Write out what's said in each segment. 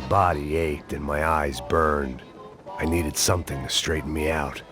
body ached and my eyes burned. I needed something to straighten me out.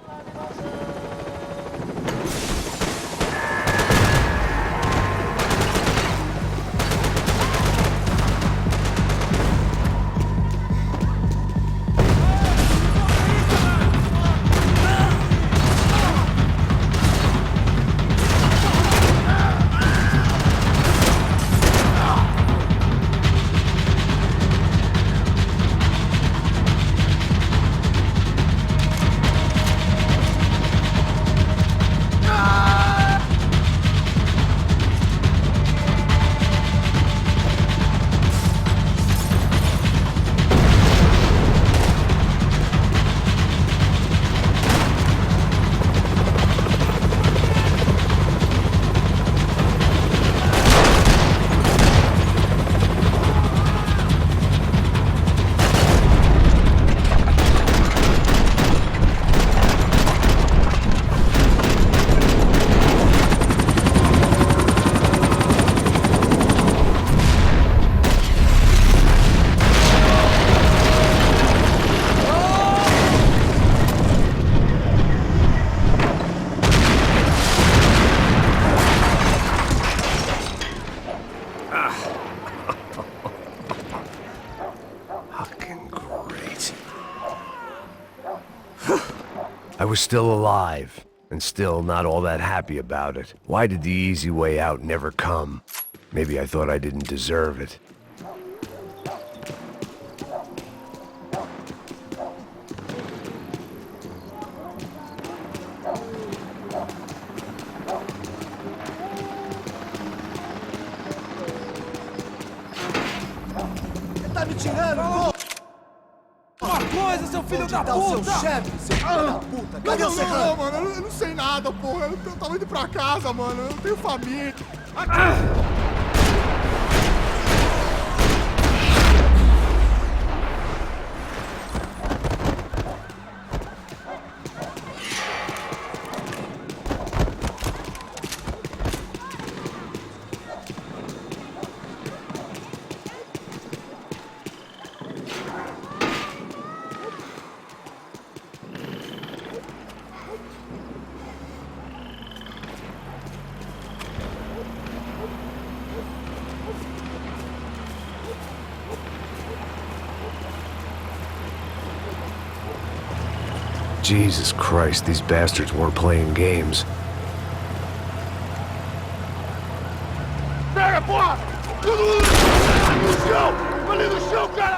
I was still alive, and still not all that happy about it. Why did the easy way out never come? Maybe I thought I didn't deserve it. Tá me tirando, pô! Uma coisa, seu filho da puta! O seu chefe, seu filho da puta! Cadê o Serrano? Não, mano, eu não sei nada, porra. Eu tava indo pra casa, mano. Eu não tenho família. Jesus Christ, these bastards weren't playing games.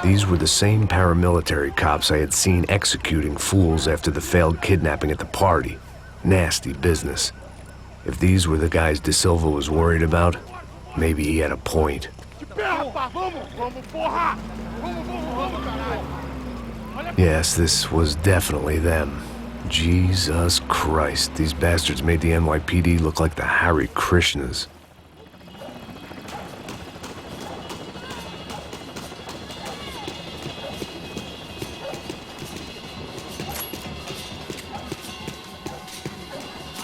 These were the same paramilitary cops I had seen executing fools after the failed kidnapping at the party. Nasty business. If these were the guys De Silva was worried about, maybe he had a point. Yes, this was definitely them. Jesus Christ, these bastards made the NYPD look like the Hare Krishnas.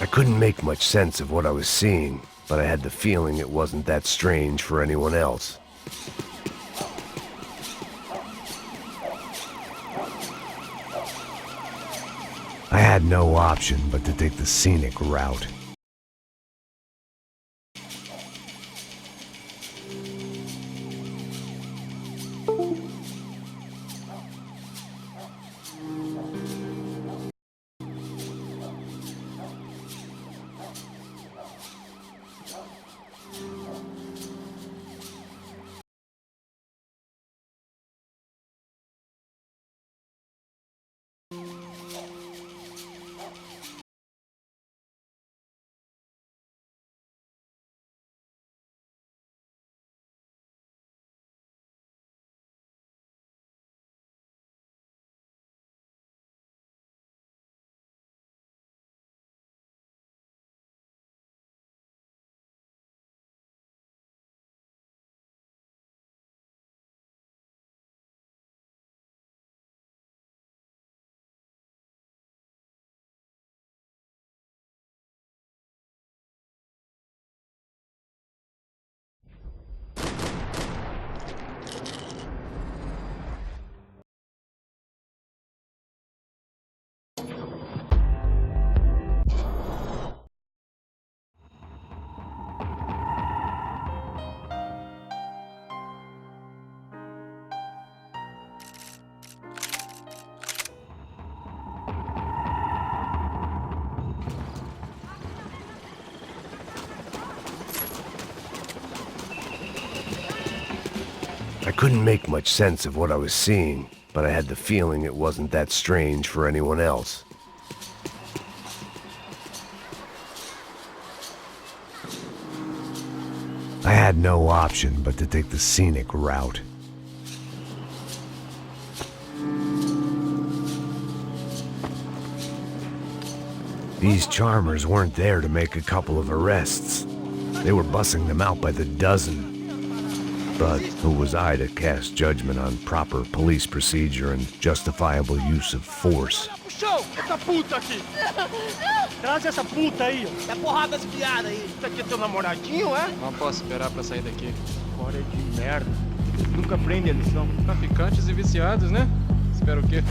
I couldn't make much sense of what I was seeing, but I had the feeling it wasn't that strange for anyone else. I had no option but to take the scenic route. couldn't make much sense of what I was seeing, but I had the feeling it wasn't that strange for anyone else. I had no option but to take the scenic route. These charmers weren't there to make a couple of arrests. They were bussing them out by the dozen. But who was I to cast judgment on proper police procedure and justifiable use of force? Puxou! Essa puta aqui! Traz essa puta aí, ó. Dá porrada essa piada aí. Isso aqui é teu namoradinho, é? Não posso esperar pra sair daqui. Fora de merda. Nunca aprende a lição. Traficantes e viciados, né? Espero o quê?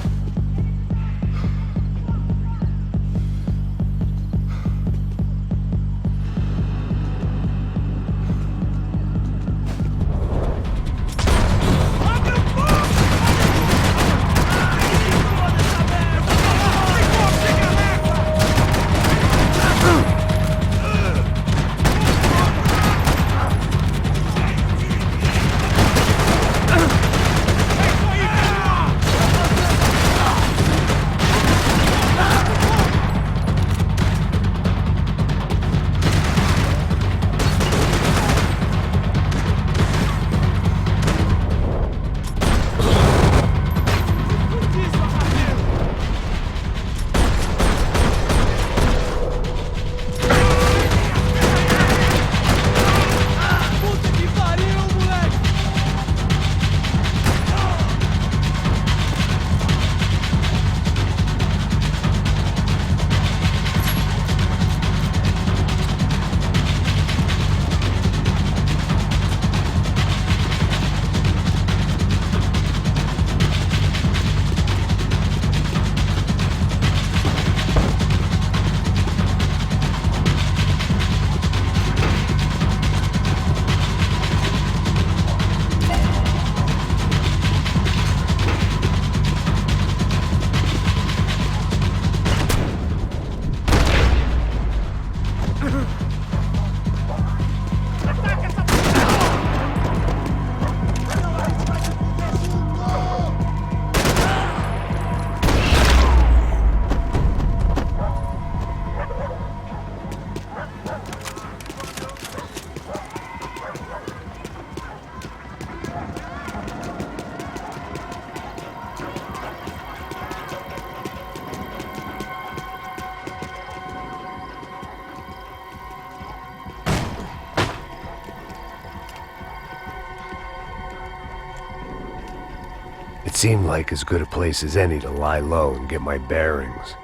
It seemed like as good a place as any to lie low and get my bearings.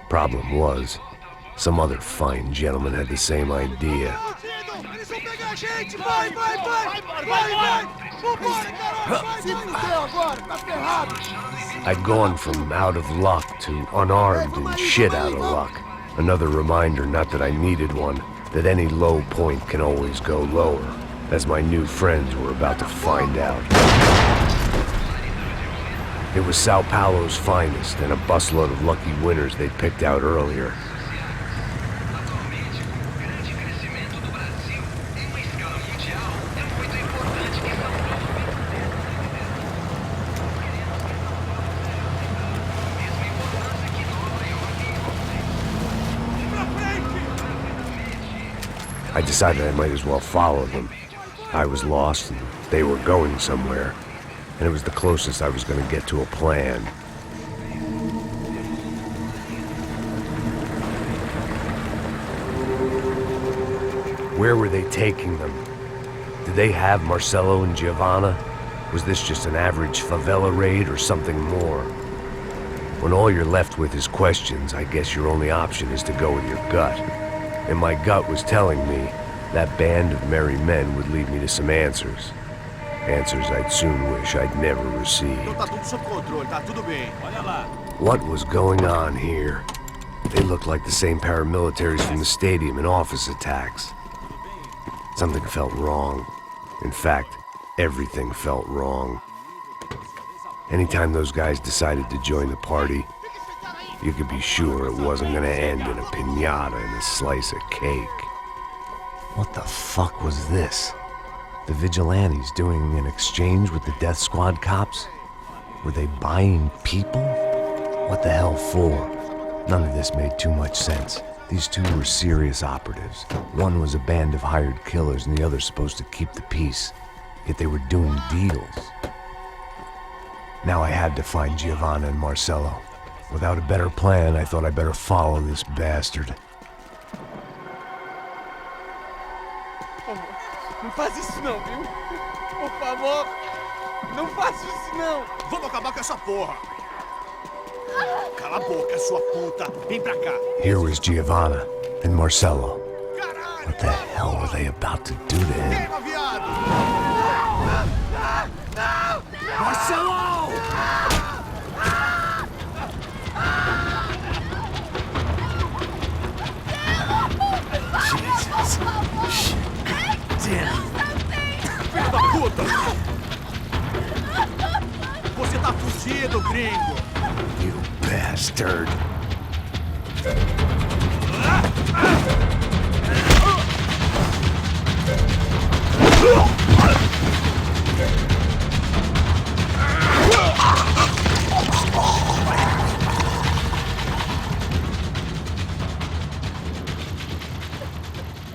Problem was, some other fine gentleman had the same idea. Eles vão pegar a gente! Vai, vai, vai! Vai, vai! Vambora, caralho! Se fudeu agora, tá ferrado! I'd gone from out of luck to unarmed and shit out of luck. Another reminder, not that I needed one, that any low point can always go lower, as my new friends were about to find out. It was Sao Paulo's finest and a busload of lucky winners they'd picked out earlier. I decided I might as well follow them. I was lost and they were going somewhere, and it was the closest I was going to get to a plan. Where were they taking them? Did they have Marcelo and Giovanna? Was this just an average favela raid or something more? When all you're left with is questions, I guess your only option is to go with your gut. And my gut was telling me that band of merry men would lead me to some answers. Answers I'd soon wish I'd never received. Tá tudo sob controle, tá tudo bem. Olha lá. What was going on here? They looked like the same paramilitaries from the stadium in office attacks. Something felt wrong. In fact, everything felt wrong. Anytime those guys decided to join the party, you could be sure it wasn't gonna end in a piñata and a slice of cake. What the fuck was this? The vigilantes doing an exchange with the death squad cops? Were they buying people? What the hell for? None of this made too much sense. These two were serious operatives. One was a band of hired killers and the other supposed to keep the peace. Yet they were doing deals. Now I had to find Giovanna and Marcello. Without a better plan, I thought I'd better follow this bastard. Não faz isso não, viu? Por favor, não faça isso não. Vamos acabar com essa porra. Cala a boca, sua puta. Vem pra cá. Here was Giovanna and Marcello. What the hell were they about to do to him? Queima, viado. Marcello! Jesus. Damn. Filho da puta. Você tá fugido, gringo. You bastard.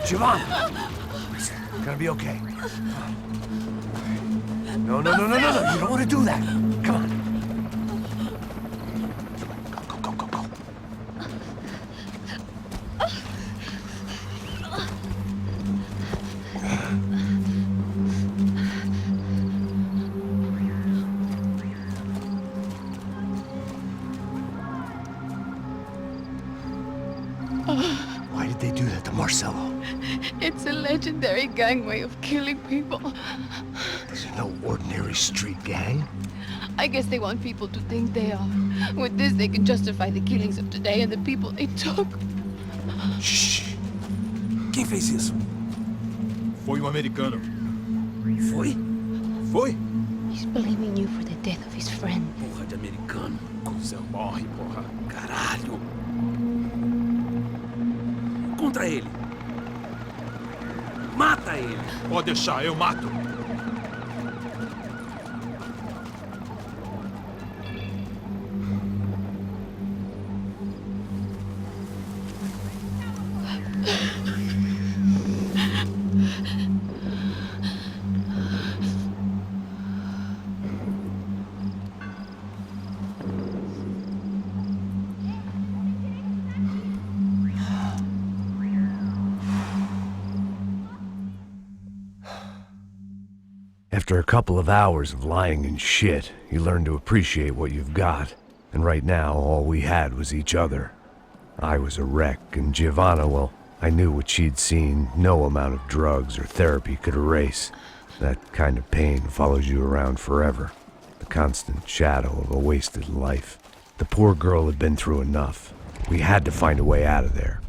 Giovanna! Gonna be okay. No. You don't want to do that. Come on. Go. Why did they do that to Marcello? It's a legendary gang way of killing people. This is no ordinary street gang. I guess they want people to think they are. With this, they can justify the killings of today and the people they took. Shh. Quem fez isso? Foi um americano. Foi? Foi? He's blaming you for the death of his friend. Porra de americano. Você morre, porra. Caralho. Contra ele. Mata ele. Pode deixar, eu mato. After a couple of hours of lying in shit, you learn to appreciate what you've got. And right now, all we had was each other. I was a wreck, and Giovanna, well, I knew what she'd seen no amount of drugs or therapy could erase. That kind of pain follows you around forever. The constant shadow of a wasted life. The poor girl had been through enough. We had to find a way out of there.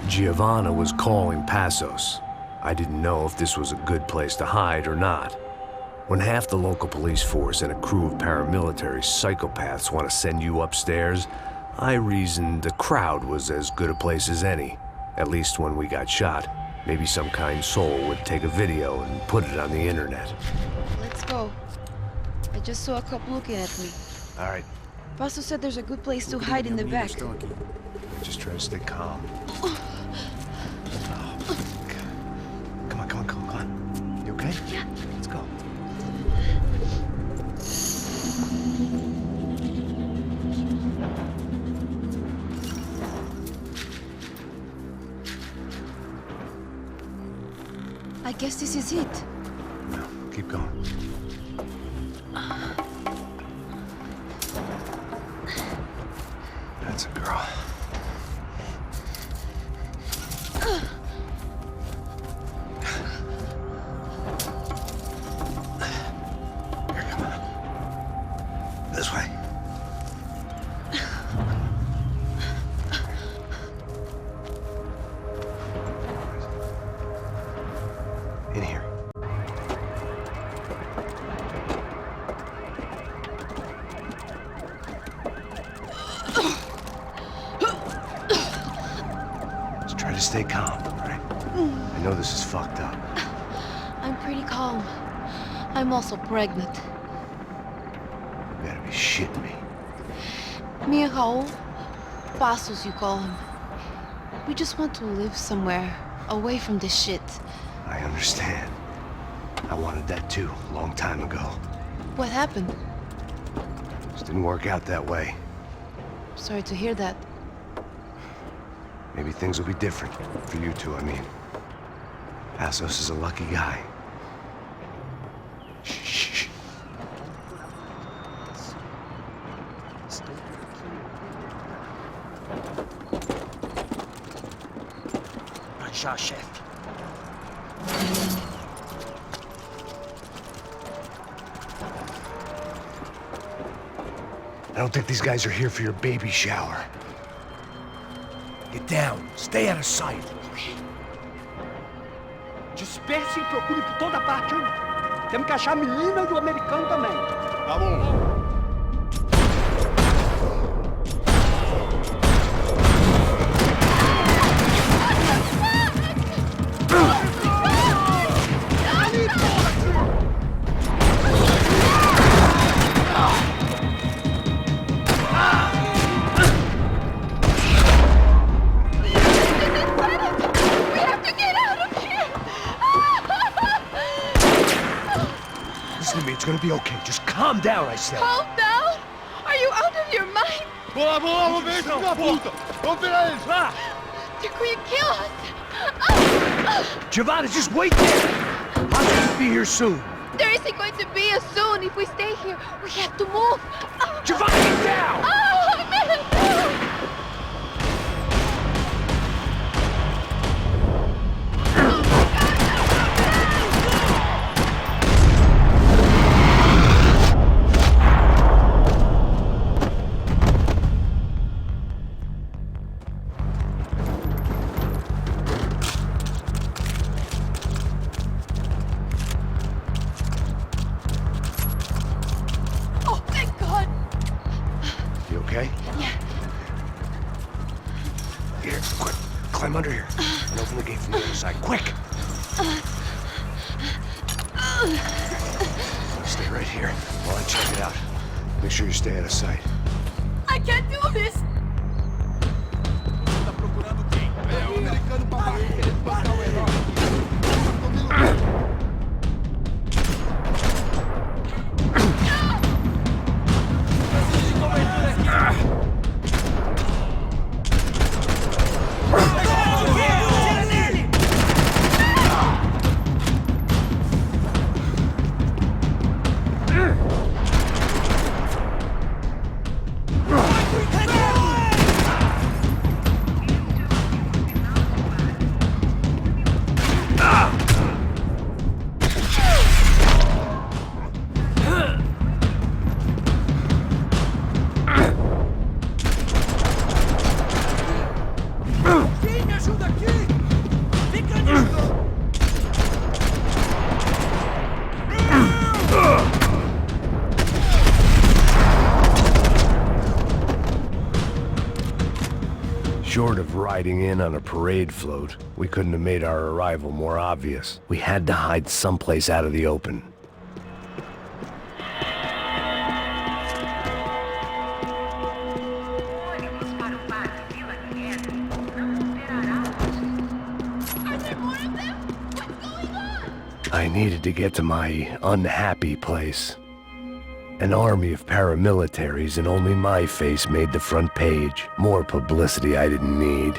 Giovanna was calling Passos. I didn't know if this was a good place to hide or not. When half the local police force and a crew of paramilitary psychopaths want to send you upstairs, I reasoned a crowd was as good a place as any. At least when we got shot. Maybe some kind soul would take a video and put it on the internet. Let's go. I just saw a cop looking at me. All right, Pasto said there's a good place to hide in the back. just try to stay calm. Come on. You okay? Yeah. Let's go. I guess this is it. No, keep going. That's a girl. Here, come on. This way. In here. Just try to stay calm, all right? know this is fucked up. I'm pretty calm. I'm also pregnant. You gotta be shitting me. Me and Raul, Passos you call him. We just want to live somewhere, away from this shit. I understand. I wanted that too, a long time ago. What happened? Just didn't work out that way. Sorry to hear that. Maybe things will be different. For you two, I mean. Passos is a lucky guy. Shh. Já, chefe. I don't think these guys are here for your baby shower. Get down. Stay out of sight. Disperse e procure por toda parte. Temos que achar a menina e o americano também. Tá bom. Listen to me, it's gonna be okay. Just calm down, I said. Calm down? Are you out of your mind? Vamos ver esse filho da puta. Vamos virar eles, vá. They're going to kill us. Giovanna, just wait there! Passos will be here soon. There isn't going to be a soon if we stay here. We have to move. Giovanna, get down! Oh, thank God. You okay? Yeah. Here, quick. Climb under here. And open the gate from the other side. Quick! Stay right here while I check it out. Make sure you stay out of sight. I can't do this. Tá procurando quem? É o americano babaca querendo bancar o herói. Short of riding in on a parade float, we couldn't have made our arrival more obvious. We had to hide someplace out of the open. Are there more of them? What's going on? I needed to get to my unhappy place. An army of paramilitaries and only my face made the front page. More publicity I didn't need.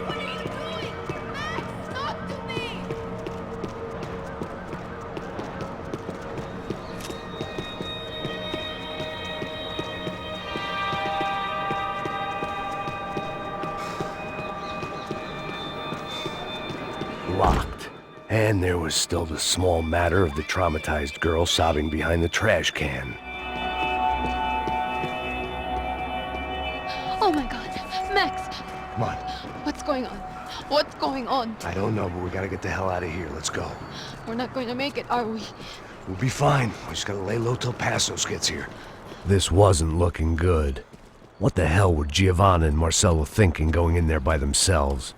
What are you doing? Max, talk to me. Locked. And there was still the small matter of the traumatized girl sobbing behind the trash can. Oh my God. Max, Come on. what's going on? What's going on? I don't know, but we gotta get the hell out of here. Let's go. We're not going to make it, are we? We'll be fine. We just gotta lay low till Passos gets here. This wasn't looking good. What the hell were Giovanna and Marcello thinking going in there by themselves?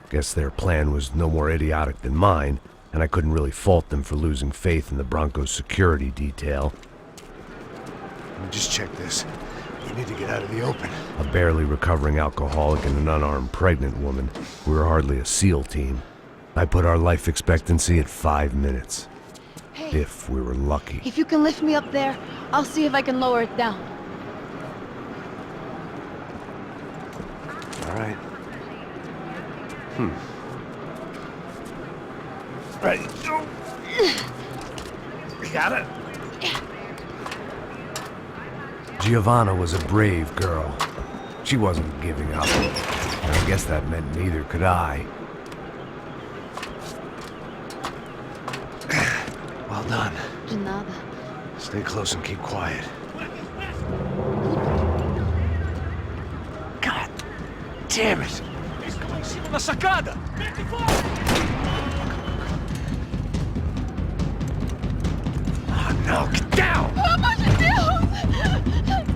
Guess their plan was no more idiotic than mine, and I couldn't really fault them for losing faith in the Broncos' security detail. Just check this. We need to get out of the open. A barely recovering alcoholic and an unarmed pregnant woman. We were hardly a SEAL team. I put our life expectancy at 5 minutes. Hey, If we were lucky. if you can lift me up there, I'll see if I can lower it down. All right. Ready. Go. You got it? Giovanna was a brave girl. She wasn't giving up. And I guess that meant neither could I. Well done. De nada. Stay close and keep quiet. God damn it! Na sacada! Oh no, get down! Pelo amor de Deus!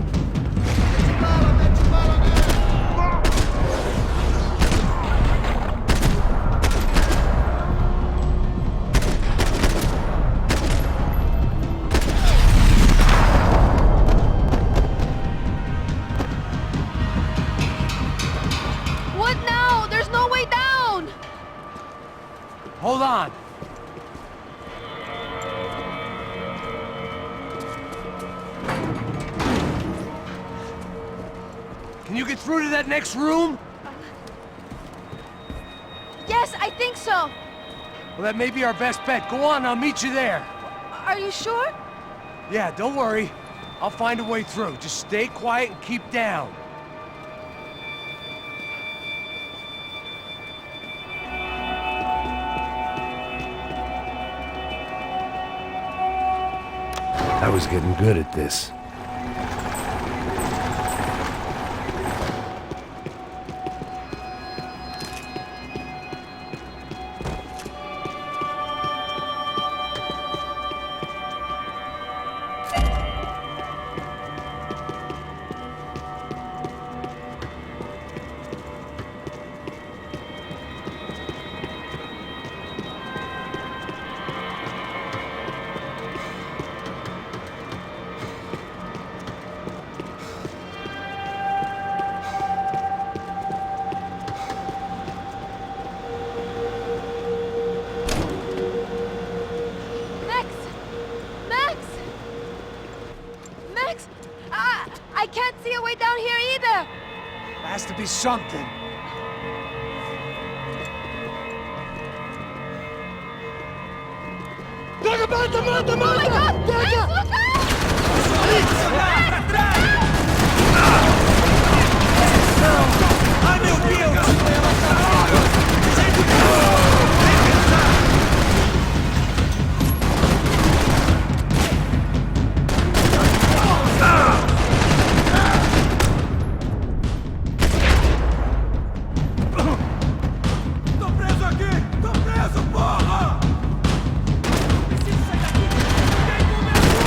What now? There's no way down! Hold on! Can you get through to that next room? Yes, I think so. Well, that may be our best bet. Go on, I'll meet you there. Are you sure? Yeah, don't worry. I'll find a way through. Just stay quiet and keep down. I was getting good at this. Max! Max! Max! I can't see a way down here either! There has to be something. Oh my God! Max, look out! Ai meu Deus! Tô preso aqui! Tô preso, porra! Preciso sair daqui! Vem comigo!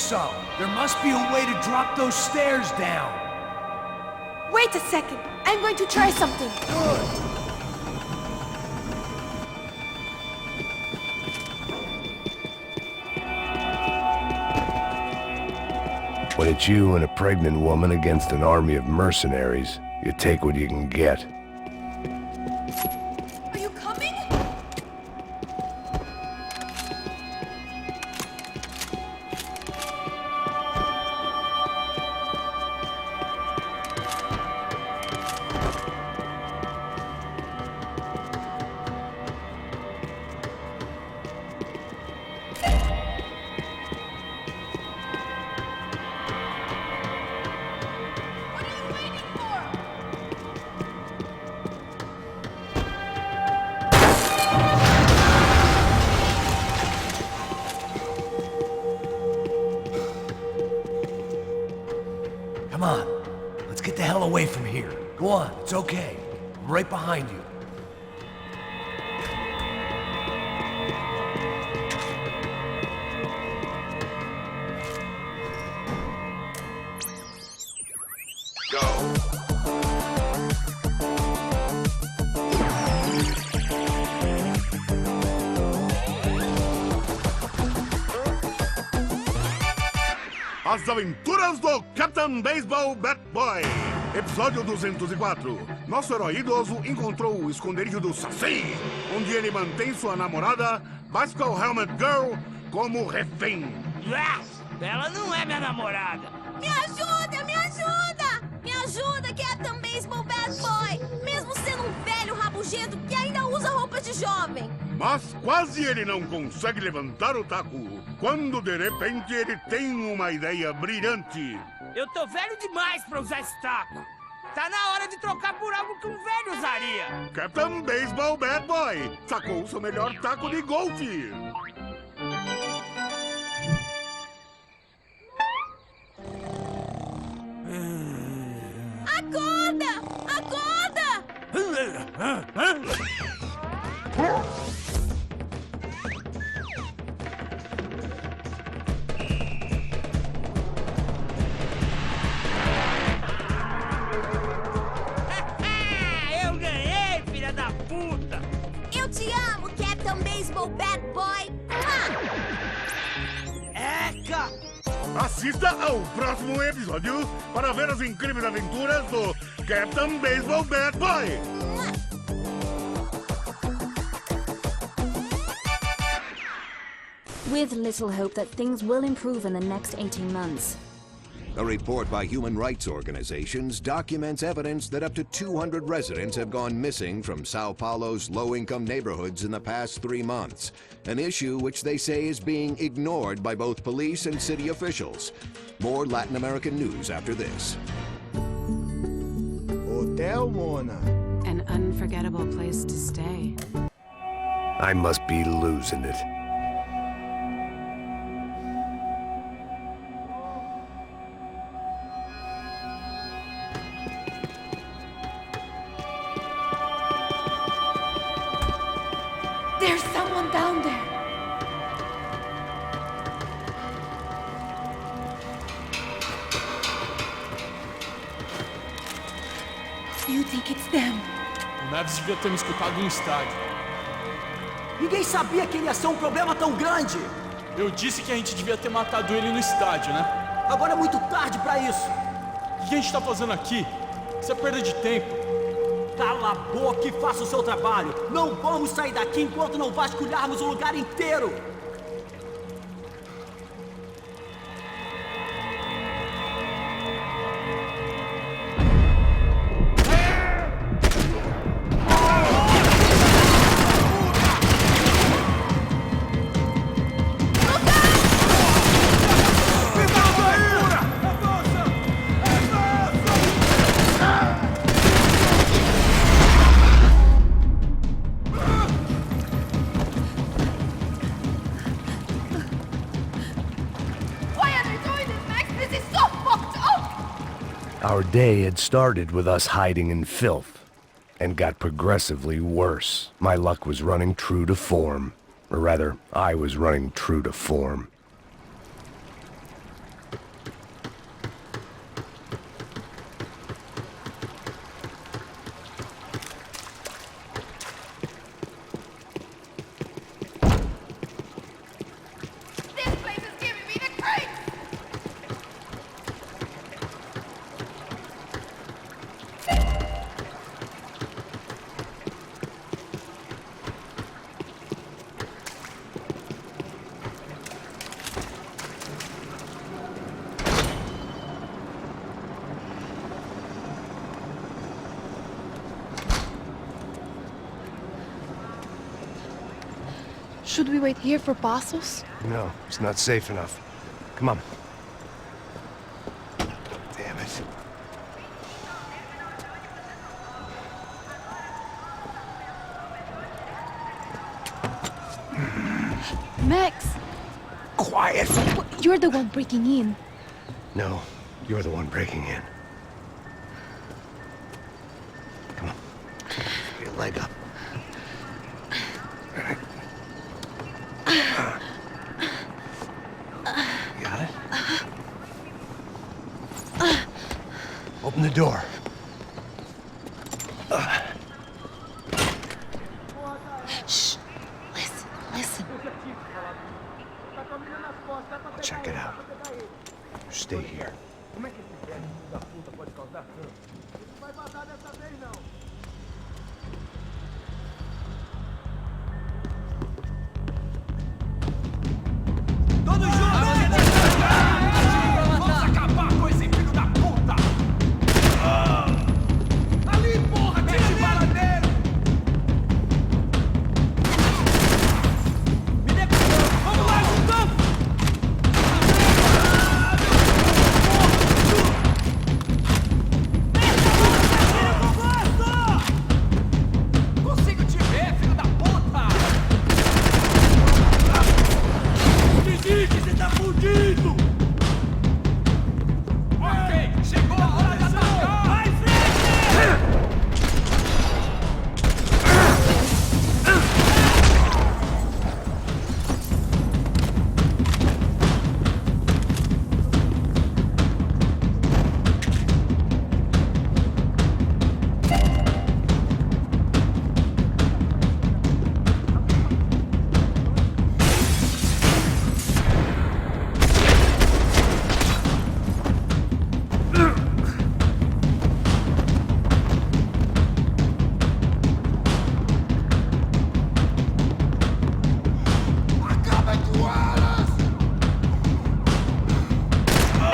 so. There must be a way to drop those stairs down. Wait a second. I'm going to try something. When it's you and a pregnant woman against an army of mercenaries, you take what you can get. Are you coming? What are you waiting for? Come on, let's get the hell away from here. Go on, it's okay. I'm right behind you. As Aventuras do Capitão Baseball Bat Boy. Episódio 204. Nosso herói idoso encontrou o esconderijo do Saci, onde ele mantém sua namorada, Bicycle Helmet Girl, como refém. Ela não é minha namorada. Me ajuda, me ajuda! Me ajuda, Captain Baseball Bad Boy! Mesmo sendo um velho rabugento que ainda usa roupas de jovem. Mas quase ele não consegue levantar o taco, quando de repente ele tem uma ideia brilhante. Eu tô velho demais pra usar esse taco. Tá na hora de trocar por algo que um velho usaria. Capitão Baseball Bad Boy sacou o seu melhor taco de golfe. Acorda! Acorda! Eu ganhei, filha da puta! Eu te amo, Captain Baseball Bad Boy! Eca! Assista ao próximo episódio para ver as incríveis aventuras do Capitão Baseball Bad Boy. With little hope that things will improve in the next 18 months. A report by human rights organizations documents evidence that up to 200 residents have gone missing from Sao Paulo's low-income neighborhoods in the past 3 months, an issue which they say is being ignored by both police and city officials. More Latin American news after this. Hotel Mona. An unforgettable place to stay. I must be losing it. There's someone down there. You think it's them? O Neves devia ter me escutado no estádio. Ninguém sabia que ele ia ser um problema tão grande. Eu disse que a gente devia ter matado ele no estádio, né? Agora é muito tarde pra isso. O que a gente tá fazendo aqui? Isso é perda de tempo. Cala a boca e faça o seu trabalho. Não vamos sair daqui enquanto não vasculharmos o lugar inteiro. Our day had started with us hiding in filth, and got progressively worse. My luck was running true to form. Or rather, I was running true to form. Should we wait here for Passos? No, it's not safe enough. Come on. Damn it. Max! Quiet! You're the one breaking in. No, you're the one breaking in. Come on. Get your leg up. All right. You got it? Open the door. Shh. Listen. I'll check it out. You stay here. Todos juntos! Vamos acabar com esse filho da puta! Ali, porra! Mete bala nele! Me decolou! Vamos lá, juntando! Consigo te ver, filho da puta! Desiste, você tá fudido! Ok, chegou a hora de atacar! Vai, frente!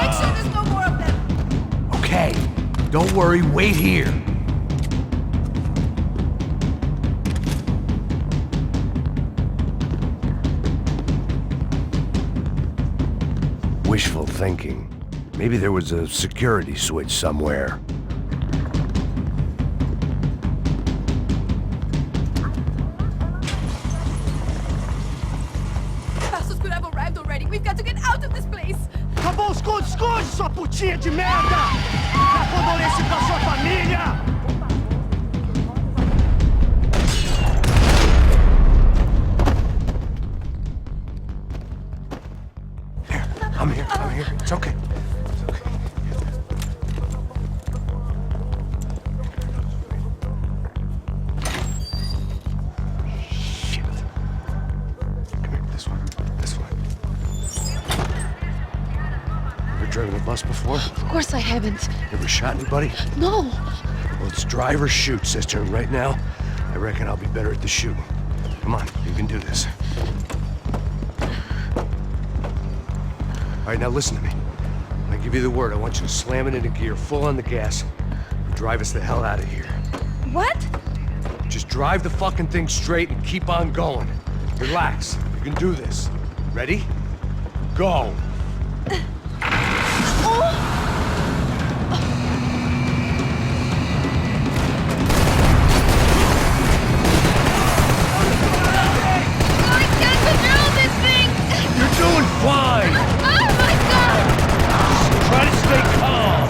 Make sure there's no more of them! Okay, don't worry, wait here. Wishful thinking. Maybe there was a security switch somewhere. Passos could have arrived already. We've got to get out of this place. Acabou, esconde, sua putinha de merda! Dá condolência pra sua família! There, I'm here. It's okay. It's okay. Shit. Come here, this way. Ever driven a bus before? Of course I haven't. Ever shot anybody? No! Well, it's drive or shoot, sister, and right now, I reckon I'll be better at the shooting. Come on, you can do this. All right, now listen to me. When I give you the word, I want you to slam it into gear, full on the gas, and drive us the hell out of here. What? Just drive the fucking thing straight and keep on going. Relax, you can do this. Ready? Go! I can't control this thing! You're doing fine! Oh my god! Try to stay calm!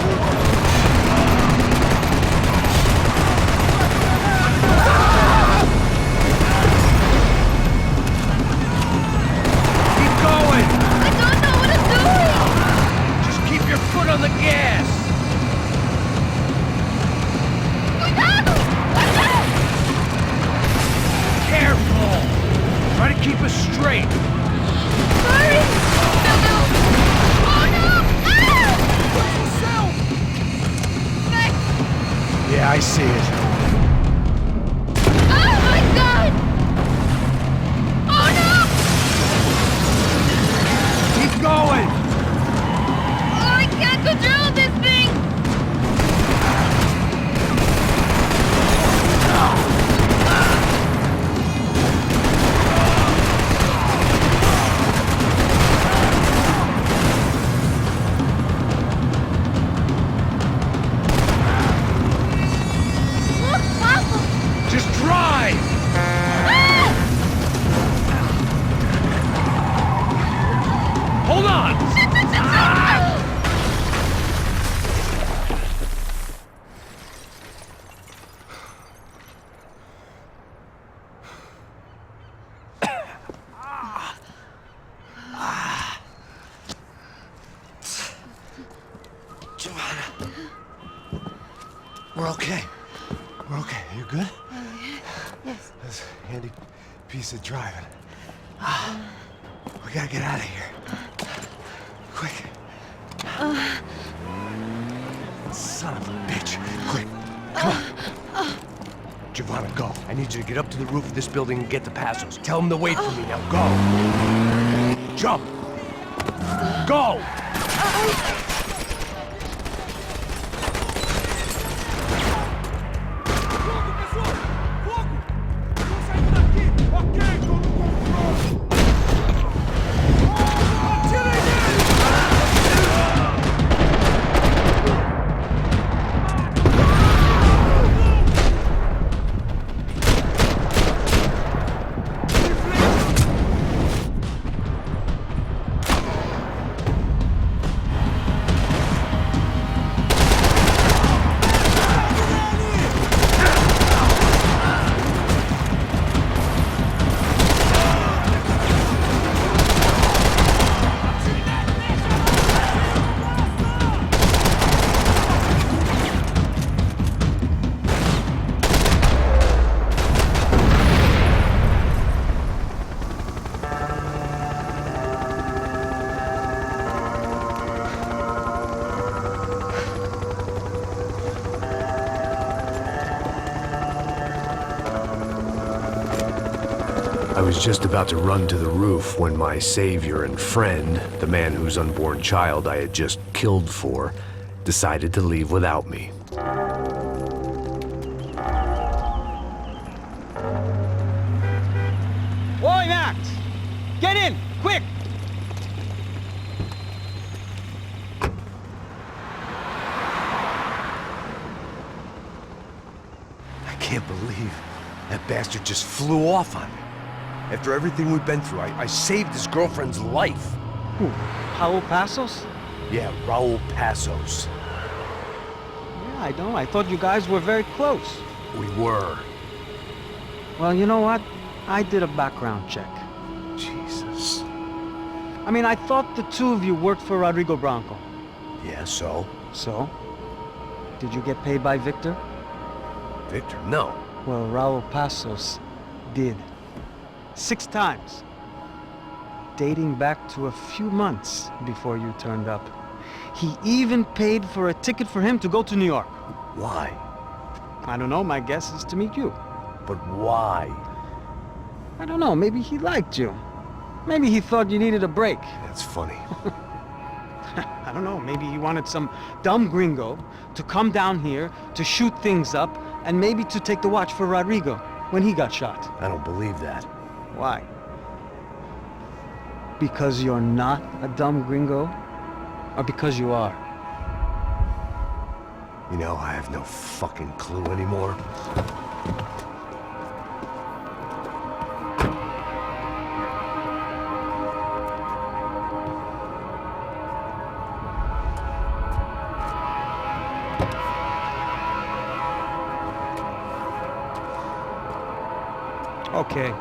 Keep going! I don't know what I'm doing! Just keep your foot on the gas! Cuidado! Careful! Try to keep us straight! Sorry! No! Oh no! Max! Yeah, I see it. Oh my god! Oh no! Keep going! Oh, I can't control this thing! handy piece of driving. We gotta get out of here. Quick. Son of a bitch. Quick. Come on. Giovanna, go. I need you to get up to the roof of this building and get the Passos. Tell them to wait for me. Now go. Jump. Go! I was just about to run to the roof when my savior and friend, the man whose unborn child I had just killed for, decided to leave without me. Oi, Max! Get in, quick! I can't believe that bastard just flew off on me. After everything we've been through, I saved his girlfriend's life. Who? Raul Passos? Yeah, Raul Passos. Yeah, I know. I thought you guys were very close. We were. Well, you know what? I did a background check. Jesus. I mean, I thought the two of you worked for Rodrigo Branco. Yeah, so? So? Did you get paid by Victor? Victor, no. Well, Raul Passos did. 6 times. Dating back to a few months before you turned up. He even paid for a ticket for him to go to New York. Why? I don't know, my guess is to meet you. But why? I don't know, maybe he liked you. Maybe he thought you needed a break. That's funny. I don't know, maybe he wanted some dumb gringo to come down here to shoot things up and maybe to take the watch for Rodrigo when he got shot. I don't believe that. Why? Because you're not a dumb gringo? Or because you are? You know, I have no fucking clue anymore. Okay.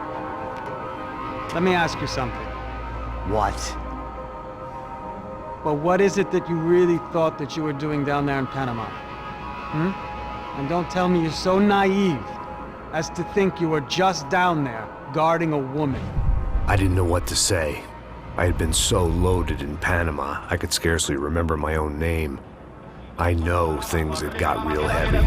Let me ask you something. What? Well, what is it that you really thought that you were doing down there in Panama? And don't tell me you're so naive as to think you were just down there guarding a woman. I didn't know what to say. I had been so loaded in Panama, I could scarcely remember my own name. I know things had got real heavy.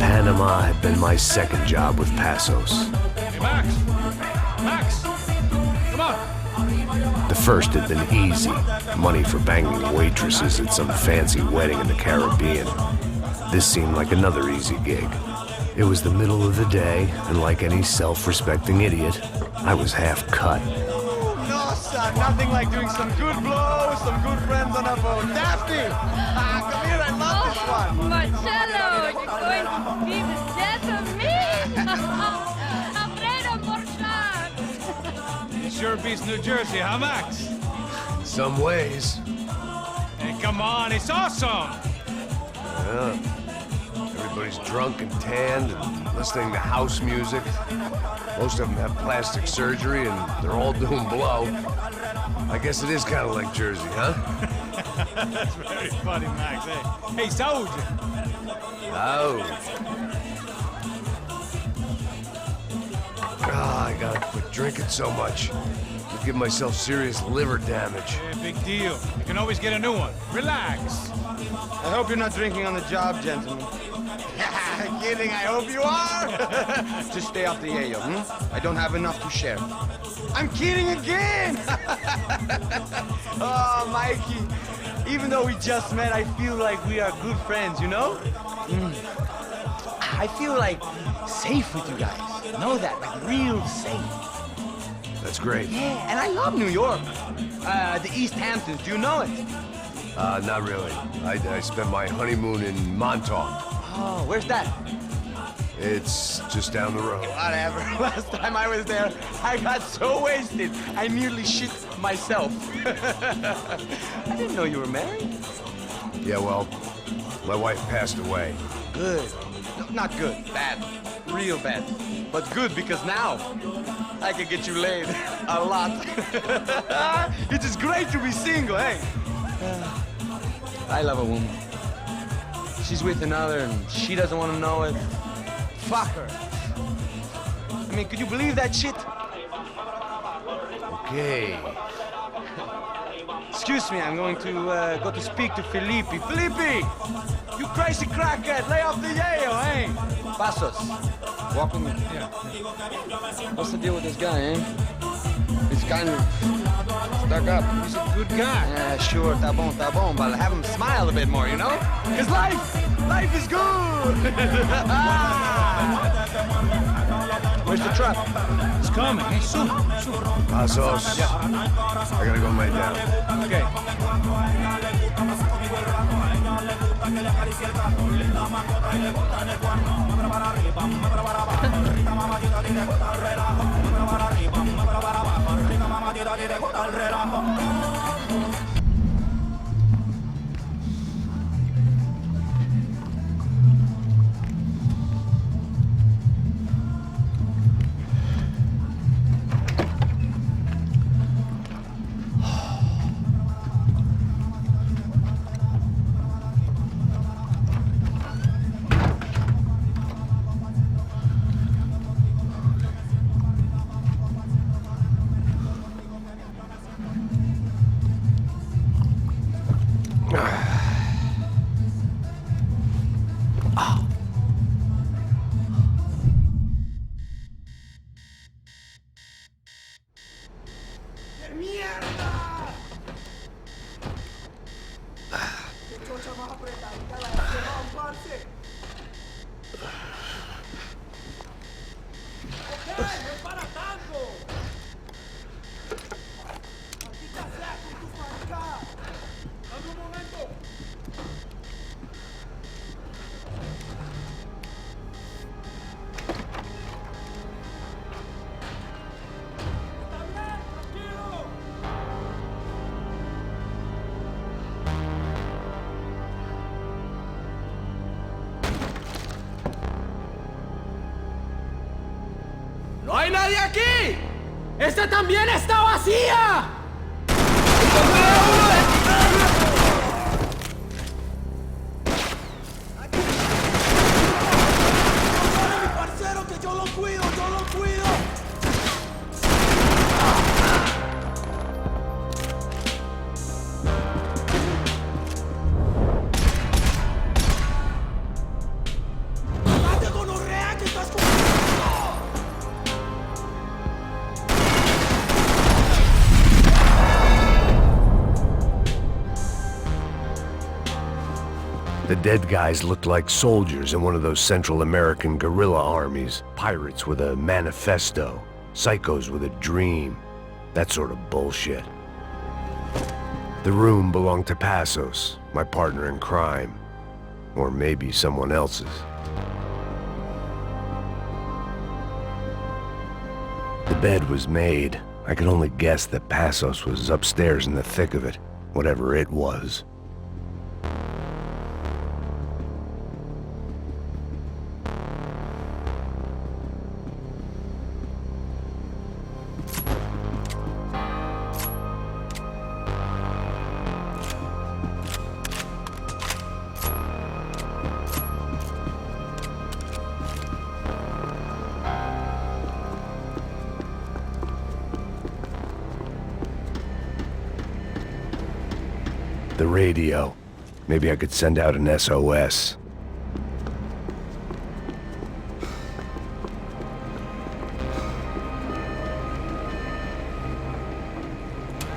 Panama had been my second job with Passos. Hey, Max! Max! Come on! The first had been easy. Money for banging waitresses at some fancy wedding in the Caribbean. This seemed like another easy gig. It was the middle of the day, and like any self-respecting idiot, I was half cut. No, son, nothing like doing some good blows, some good friends on a boat. Daphne! Come here, I love this one. Marcello, you're going to be the death of me! Alfredo Borchardt! Sure beats New Jersey, huh, Max? In some ways. Hey, come on, it's awesome! Yeah. Everybody's drunk and tanned and listening to house music. Most of them have plastic surgery and they're all doing blow. I guess it is kind of like Jersey, huh? That's very funny, Max. Hey, saúde! Oh. Ah, I gotta quit drinking so much. I'm giving myself serious liver damage. Yeah, big deal. You can always get a new one. Relax. I hope you're not drinking on the job, gentlemen. Kidding, I hope you are. Just stay off the yayo, I don't have enough to share. I'm kidding again! Oh, Mikey. Even though we just met, I feel like we are good friends, you know? I feel like safe with you guys. Know that, like real safe. That's great. Yeah, and I love New York. The East Hamptons, do you know it? Not really. I spent my honeymoon in Montauk. Oh, where's that? It's just down the road. Whatever. Last time I was there, I got so wasted, I nearly shit myself. I didn't know you were married. Yeah, well, my wife passed away. Good. No, not good. Bad. Real bad. But good because now I can get you laid a lot. It is great to be single, hey? I love a woman. She's with another and she doesn't want to know it. Fuck her. I mean, could you believe that shit? Okay. Excuse me, I'm going to go to speak to Felipe. Felipe! You crazy crackhead! Lay off the yayo, eh? Passos, walk with me. Yeah. What's the deal with this guy, eh? He's kind of stuck up. He's a good guy. Yeah, sure, tá bom, but have him smile a bit more, you know? Because life is good! Where's the truck? It's coming. Hey, soon. Passos. Yeah. I gotta go lay down. Okay. ¡No hay nadie aquí! ¡Esta también está vacía! ¡Mi parcero, que yo lo cuido! ¡Date gonorrea, que estás con... The dead guys looked like soldiers in one of those Central American guerrilla armies. Pirates with a manifesto. Psychos with a dream. That sort of bullshit. The room belonged to Passos, my partner in crime. Or maybe someone else's. The bed was made. I could only guess that Passos was upstairs in the thick of it, whatever it was. The radio. Maybe I could send out an SOS.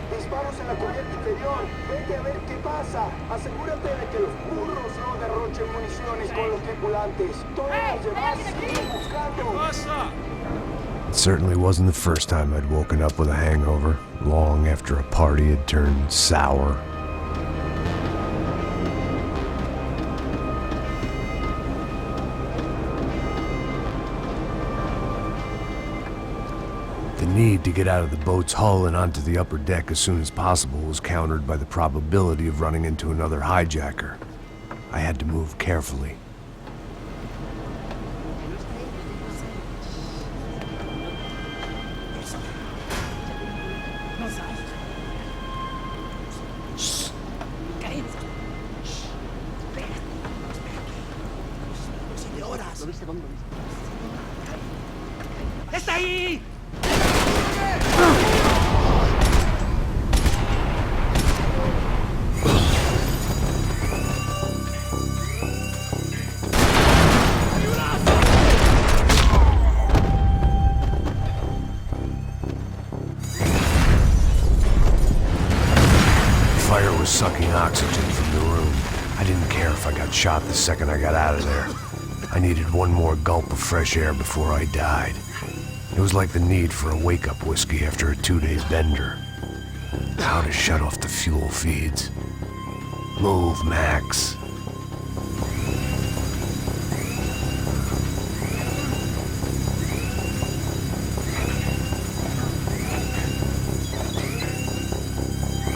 Disparos en la cubierta inferior. Vete a ver qué pasa. Asegúrate de que los burros no derrochen municiones con los tripulantes. Todos los demás siguen buscando. It certainly wasn't the first time I'd woken up with a hangover, long after a party had turned sour. The need to get out of the boat's hull and onto the upper deck as soon as possible was countered by the probability of running into another hijacker. I had to move carefully. ¡Está ahí! Fire was sucking oxygen from the room. I didn't care if I got shot the second I got out of there. I needed one more gulp of fresh air before I died. It was like the need for a wake-up whiskey after a 2-day bender. How to shut off the fuel feeds. Move, Max.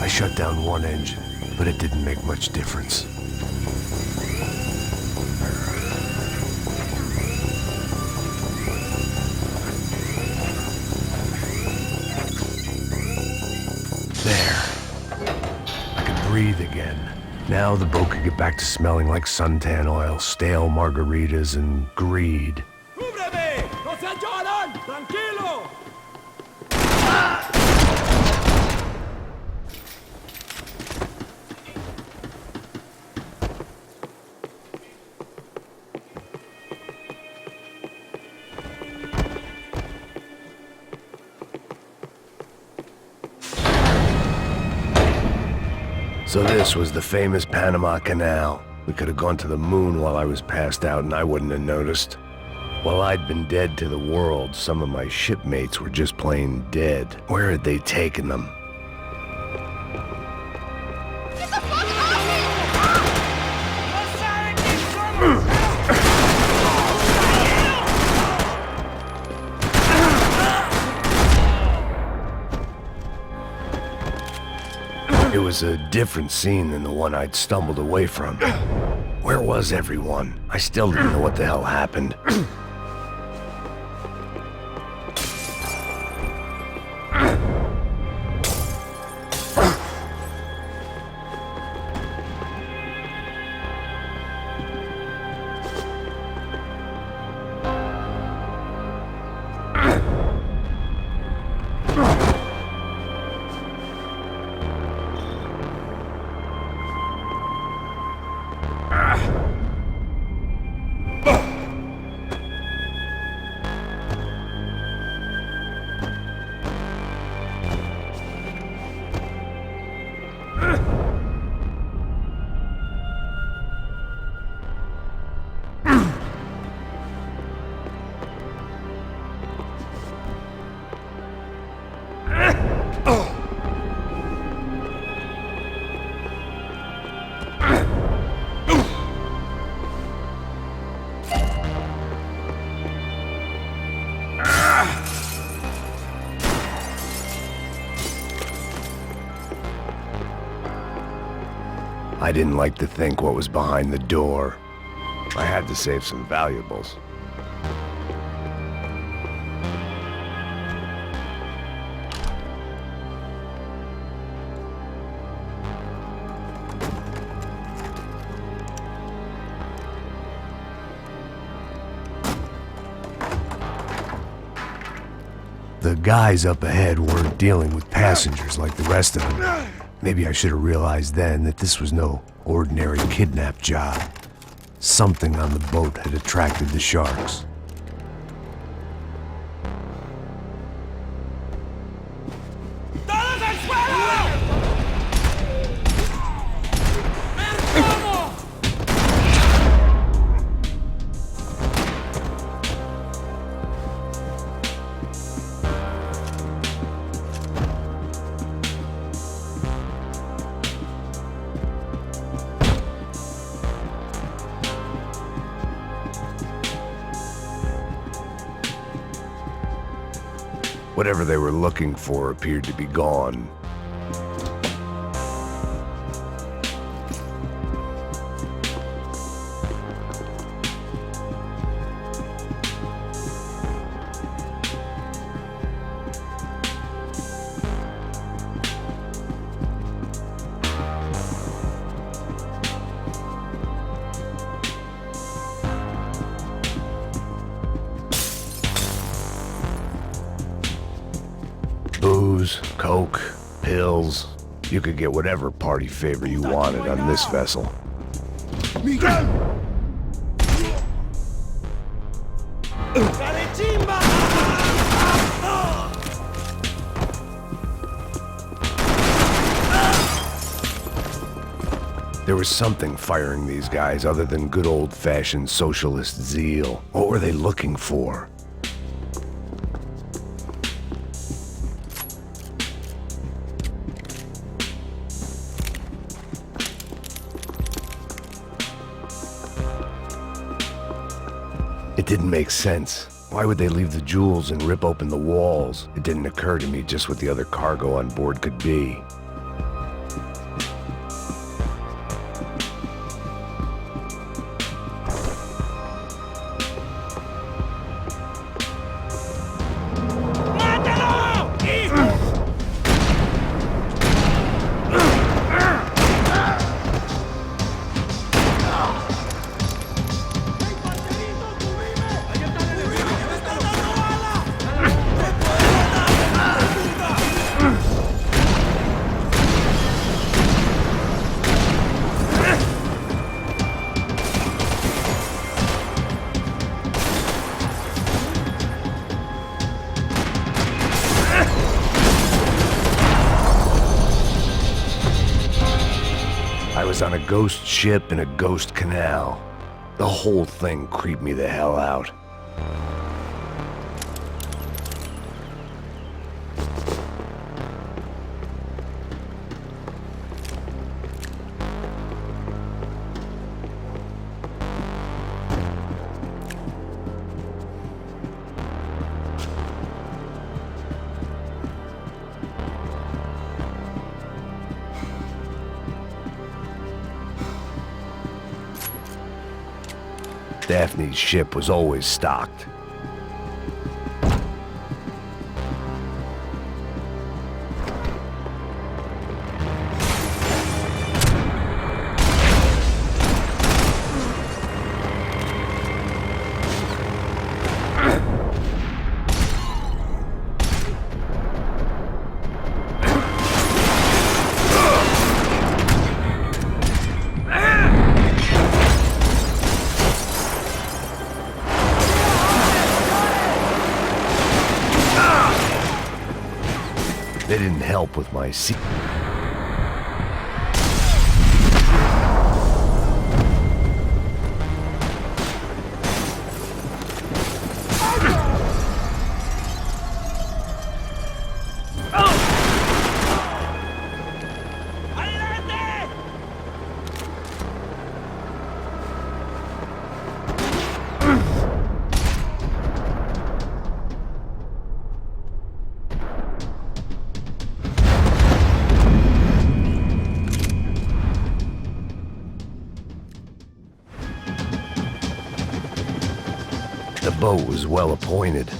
I shut down one engine, but it didn't make much difference. Breathe again. Now the boat could get back to smelling like suntan oil, stale margaritas, and greed. ¡Cúbreme! ¡No se lloran! ¡Tranquilo! So this was the famous Panama Canal. We could have gone to the moon while I was passed out and I wouldn't have noticed. While I'd been dead to the world, some of my shipmates were just plain dead. Where had they taken them? Get the fuck off me! It was a different scene than the one I'd stumbled away from. Where was everyone? I still didn't know what the hell happened. I didn't like to think what was behind the door. I had to save some valuables. The guys up ahead weren't dealing with passengers like the rest of them. Maybe I should have realized then that this was no ordinary kidnap job. Something on the boat had attracted the sharks. Whatever they were looking for appeared to be gone. Booze, coke, pills. You could get whatever party favor you wanted on this vessel. Miguel! There was something firing these guys other than good old-fashioned socialist zeal. What were they looking for? It didn't make sense. Why would they leave the jewels and rip open the walls? It didn't occur to me just what the other cargo on board could be. I was on a ghost ship in a ghost canal. The whole thing creeped me the hell out. Daphne's ship was always stocked. They didn't help with my seat. The boat was well appointed.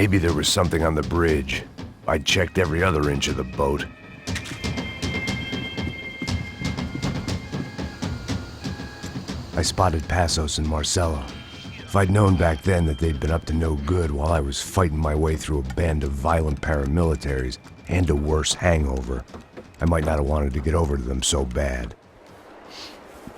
Maybe there was something on the bridge. I checked every other inch of the boat. I spotted Passos and Marcelo. If I'd known back then that they'd been up to no good while I was fighting my way through a band of violent paramilitaries and a worse hangover, I might not have wanted to get over to them so bad.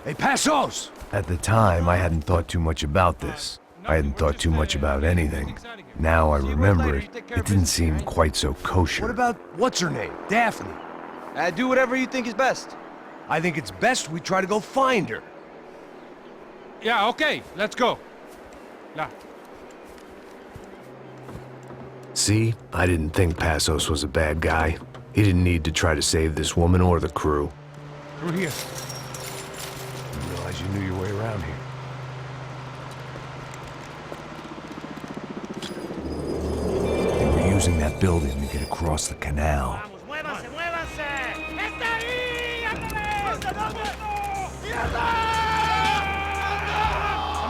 Hey, Passos! At the time, I hadn't thought too much about this. I hadn't thought too much about anything. Now I remember it, it didn't seem quite so kosher. What about, what's her name? Daphne. Do whatever you think is best. I think it's best we try to go find her. Yeah, okay, let's go. Yeah. See, I didn't think Passos was a bad guy. He didn't need to try to save this woman or the crew. Through here. Didn't realize you knew your way around here. They were using that building to get across the canal. Come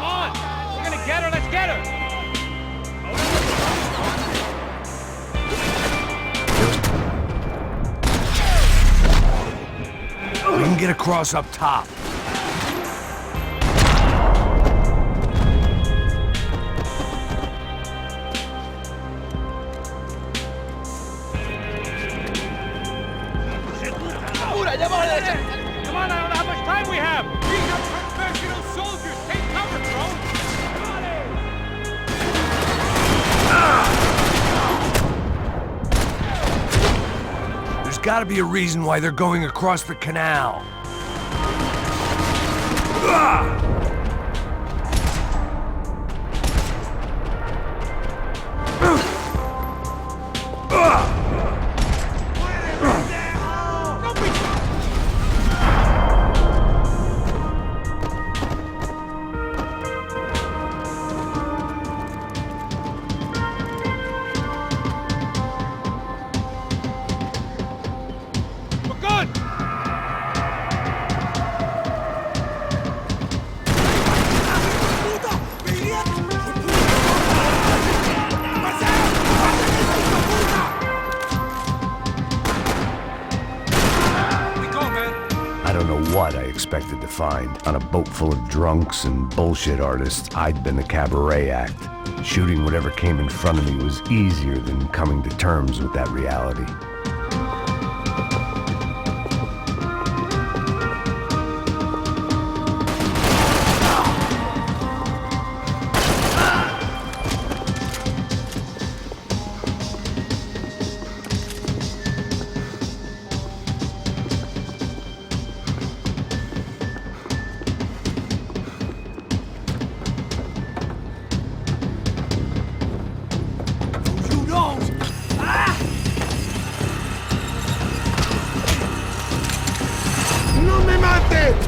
on! We're gonna get her, let's get her! We can get across up top. Come on, I don't know how much time we have! These are professional soldiers! Take cover, bro! There's gotta be a reason why they're going across the canal. What I expected to find. On a boat full of drunks and bullshit artists, I'd been the cabaret act. Shooting whatever came in front of me was easier than coming to terms with that reality.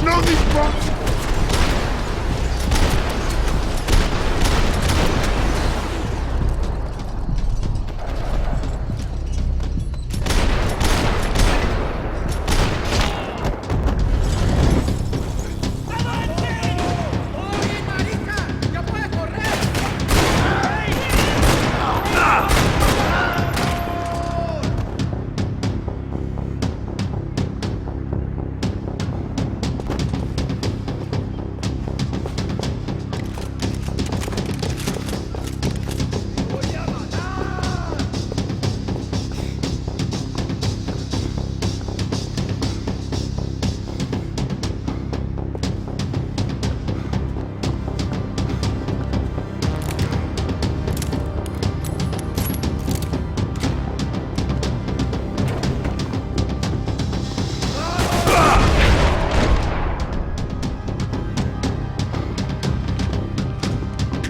No dispute!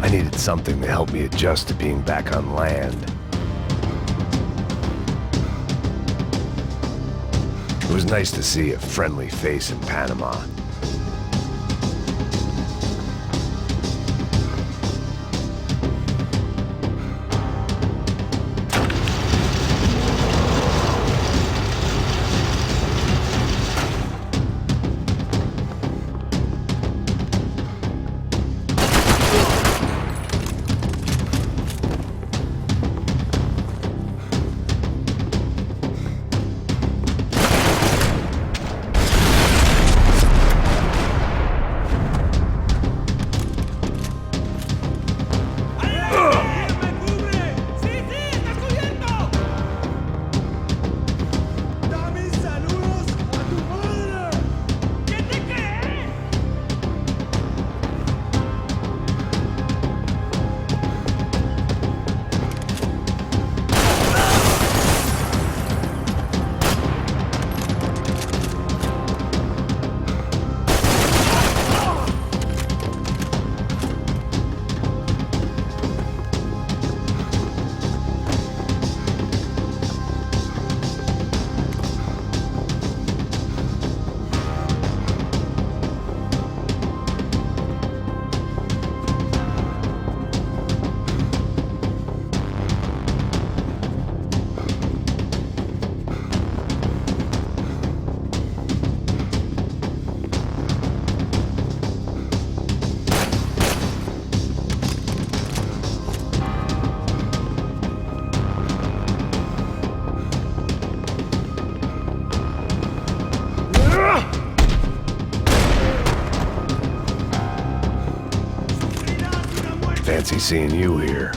I needed something to help me adjust to being back on land. It was nice to see a friendly face in Panama. Fancy seeing you here.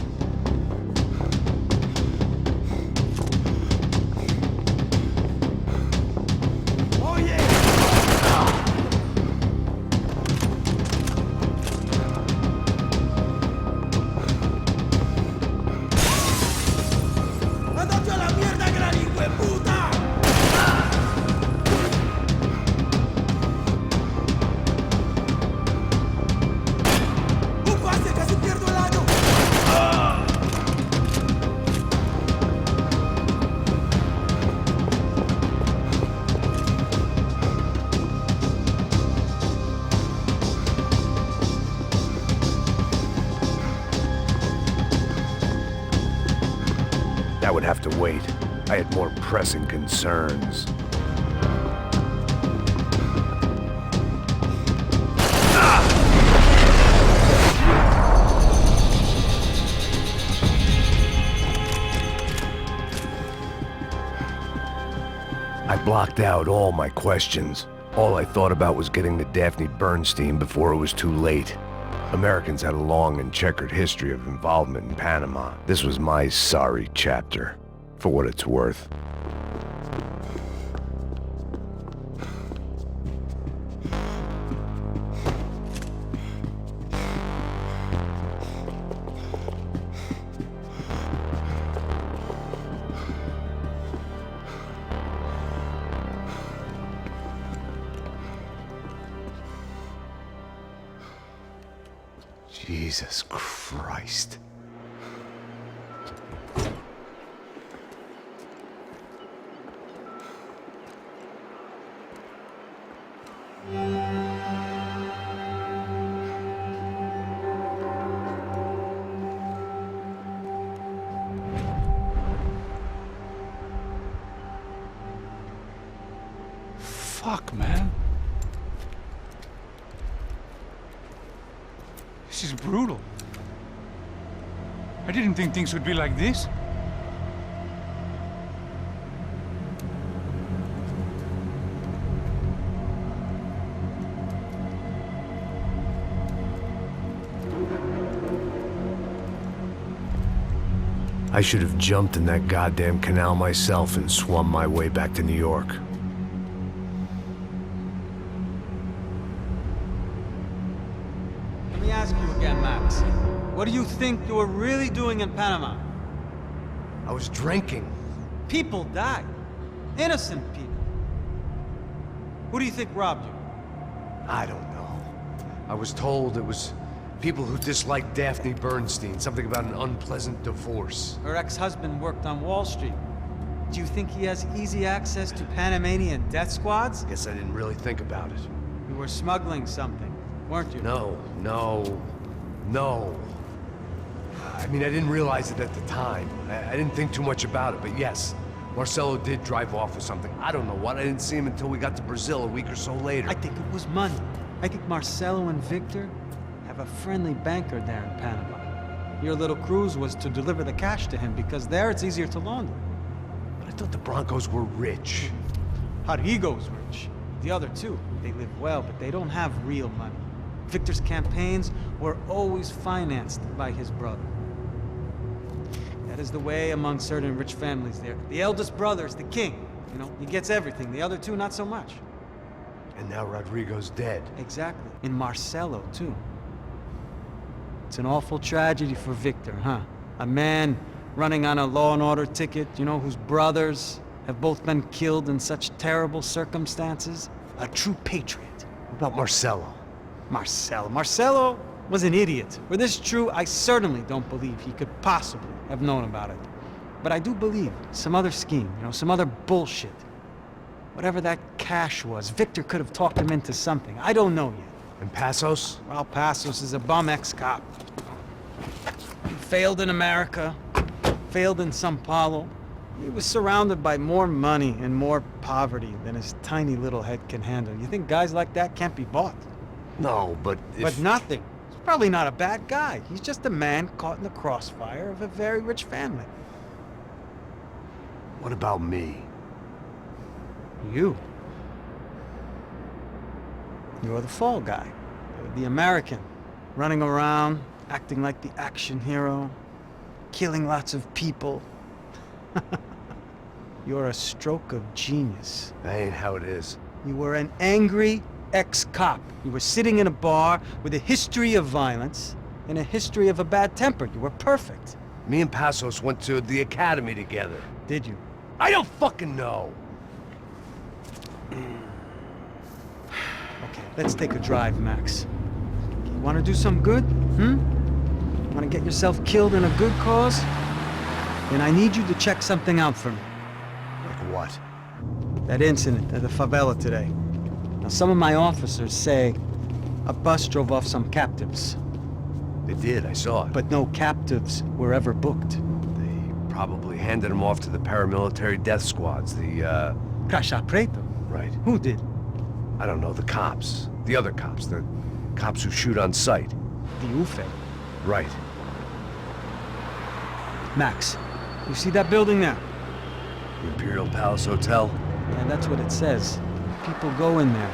That would have to wait. I had more pressing concerns. I blocked out all my questions. All I thought about was getting to Daphne Bernstein before it was too late. Americans had a long and checkered history of involvement in Panama. This was my sorry chapter, for what it's worth. Jesus Christ. Fuck, man. This is brutal. I didn't think things would be like this. I should have jumped in that goddamn canal myself and swum my way back to New York. Let me ask you again, Max. What do you think you were really doing in Panama? I was drinking. People died. Innocent people. Who do you think robbed you? I don't know. I was told it was people who disliked Daphne Bernstein, something about an unpleasant divorce. Her ex-husband worked on Wall Street. Do you think he has easy access to Panamanian death squads? Guess I didn't really think about it. You were smuggling something, weren't you? No. I mean, I didn't realize it at the time. I didn't think too much about it, but yes, Marcelo did drive off with something. I don't know what. I didn't see him until we got to Brazil a week or so later. I think it was money. I think Marcelo and Victor have a friendly banker there in Panama. Your little cruise was to deliver the cash to him because there it's easier to launder. But I thought the Broncos were rich. Rodrigo's rich. The other two, they live well, but they don't have real money. Victor's campaigns were always financed by his brother. That is the way among certain rich families there. The eldest brother is the king. You know, he gets everything. The other two, not so much. And now Rodrigo's dead. Exactly. And Marcelo, too. It's an awful tragedy for Victor, huh? A man running on a law and order ticket, you know, whose brothers have both been killed in such terrible circumstances. A true patriot. What about Marcelo? Marcelo was an idiot. Were this true, I certainly don't believe he could possibly have known about it. But I do believe some other scheme, you know, some other bullshit. Whatever that cash was, Victor could have talked him into something. I don't know yet. And Passos? Well, Passos is a bum ex-cop. He failed in America, failed in São Paulo. He was surrounded by more money and more poverty than his tiny little head can handle. You think guys like that can't be bought? No, but But nothing. He's probably not a bad guy. He's just a man caught in the crossfire of a very rich family. What about me? You. You're the fall guy. You're the American, running around, acting like the action hero, killing lots of people. You're a stroke of genius. That ain't how it is. You were an angry ex-cop. You were sitting in a bar with a history of violence and a history of a bad temper. You were perfect. Me and Passos went to the academy together. Did you? I don't fucking know. Okay, let's take a drive, Max. You want to do some good? Want to get yourself killed in a good cause? Then I need you to check something out for me. Like what? That incident at the favela today. Now, some of my officers say a bus drove off some captives. They did, I saw it. But no captives were ever booked. They probably handed them off to the paramilitary death squads, the, Caixa Preta? Right. Who did? I don't know, the cops. The other cops, the cops who shoot on sight. The UFE. Right. Max, you see that building there? The Imperial Palace Hotel? Yeah, that's what it says. People go in there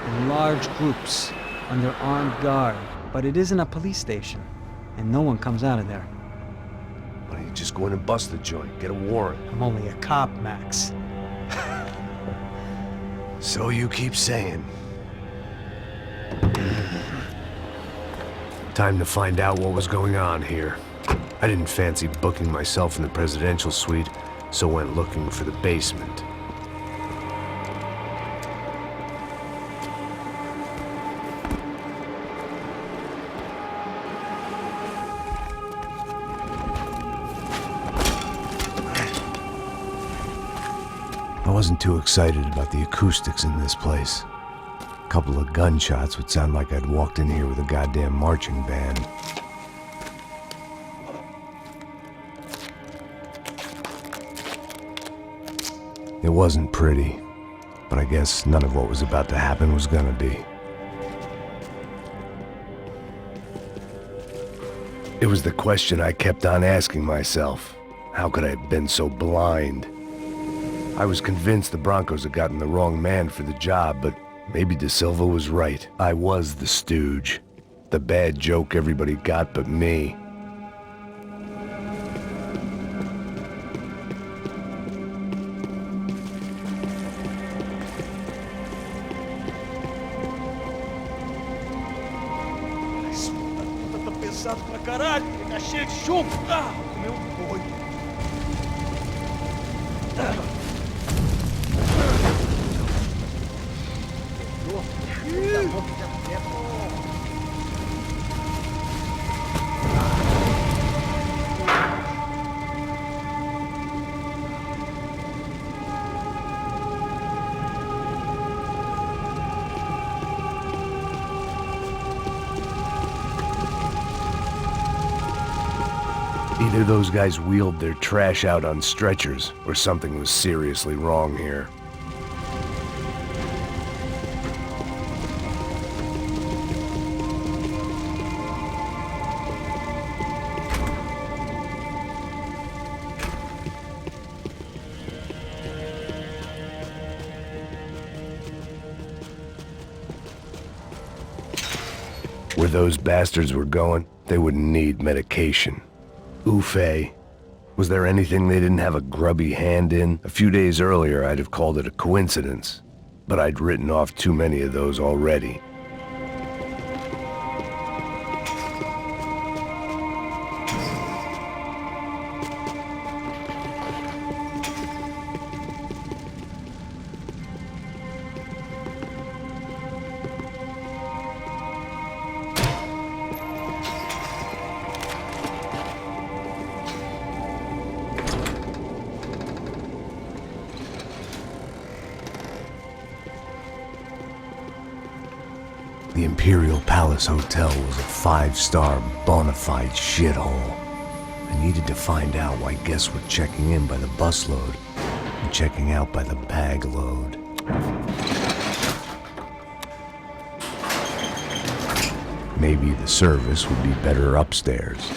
in large groups under armed guard. But it isn't a police station, and no one comes out of there. Why don't you just go in and bust the joint, get a warrant? I'm only a cop, Max. So you keep saying. Time to find out what was going on here. I didn't fancy booking myself in the presidential suite, so went looking for the basement. I wasn't too excited about the acoustics in this place. A couple of gunshots would sound like I'd walked in here with a goddamn marching band. It wasn't pretty, but I guess none of what was about to happen was gonna be. It was the question I kept on asking myself. How could I have been so blind? I was convinced the Broncos had gotten the wrong man for the job, but maybe De Silva was right. I was the stooge. The bad joke everybody got but me. Tá pesado pra caralho, tá cheio de chumbo. Ah, meu boi. Either those guys wheeled their trash out on stretchers, or something was seriously wrong here. Where those bastards were going, they would need medication. Ufe. Was there anything they didn't have a grubby hand in? A few days earlier, I'd have called it a coincidence, but I'd written off too many of those already. The Imperial Palace Hotel was a 5-star bona fide shithole. I needed to find out why guests were checking in by the busload and checking out by the bag load. Maybe the service would be better upstairs.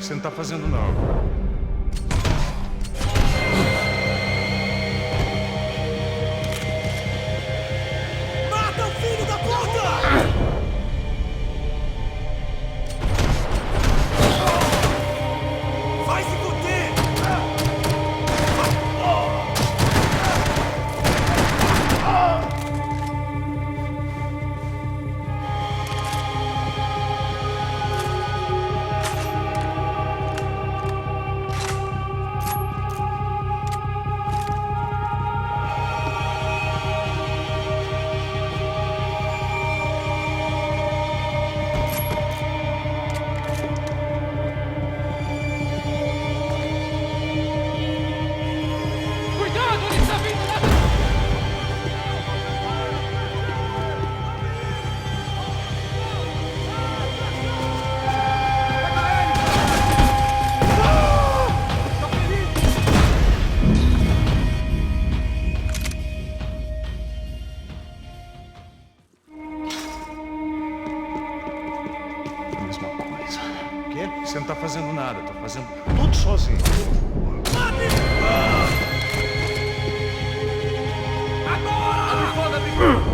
Você não tá fazendo não. Mata o filho da puta! Vai se fuder! Você não tá fazendo nada, tô fazendo tudo sozinho. Abre fogo, abre fogo!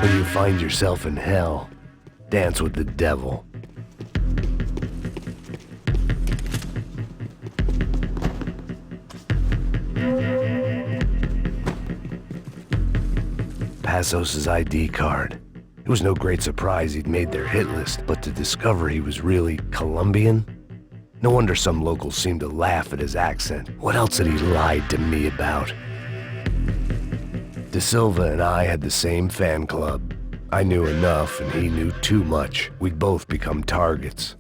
When you find yourself in hell, dance with the devil. Passos' ID card. It was no great surprise he'd made their hit list, but to discover he was really Colombian? No wonder some locals seemed to laugh at his accent. What else had he lied to me about? De Silva and I had the same fan club. I knew enough and he knew too much. We'd both become targets.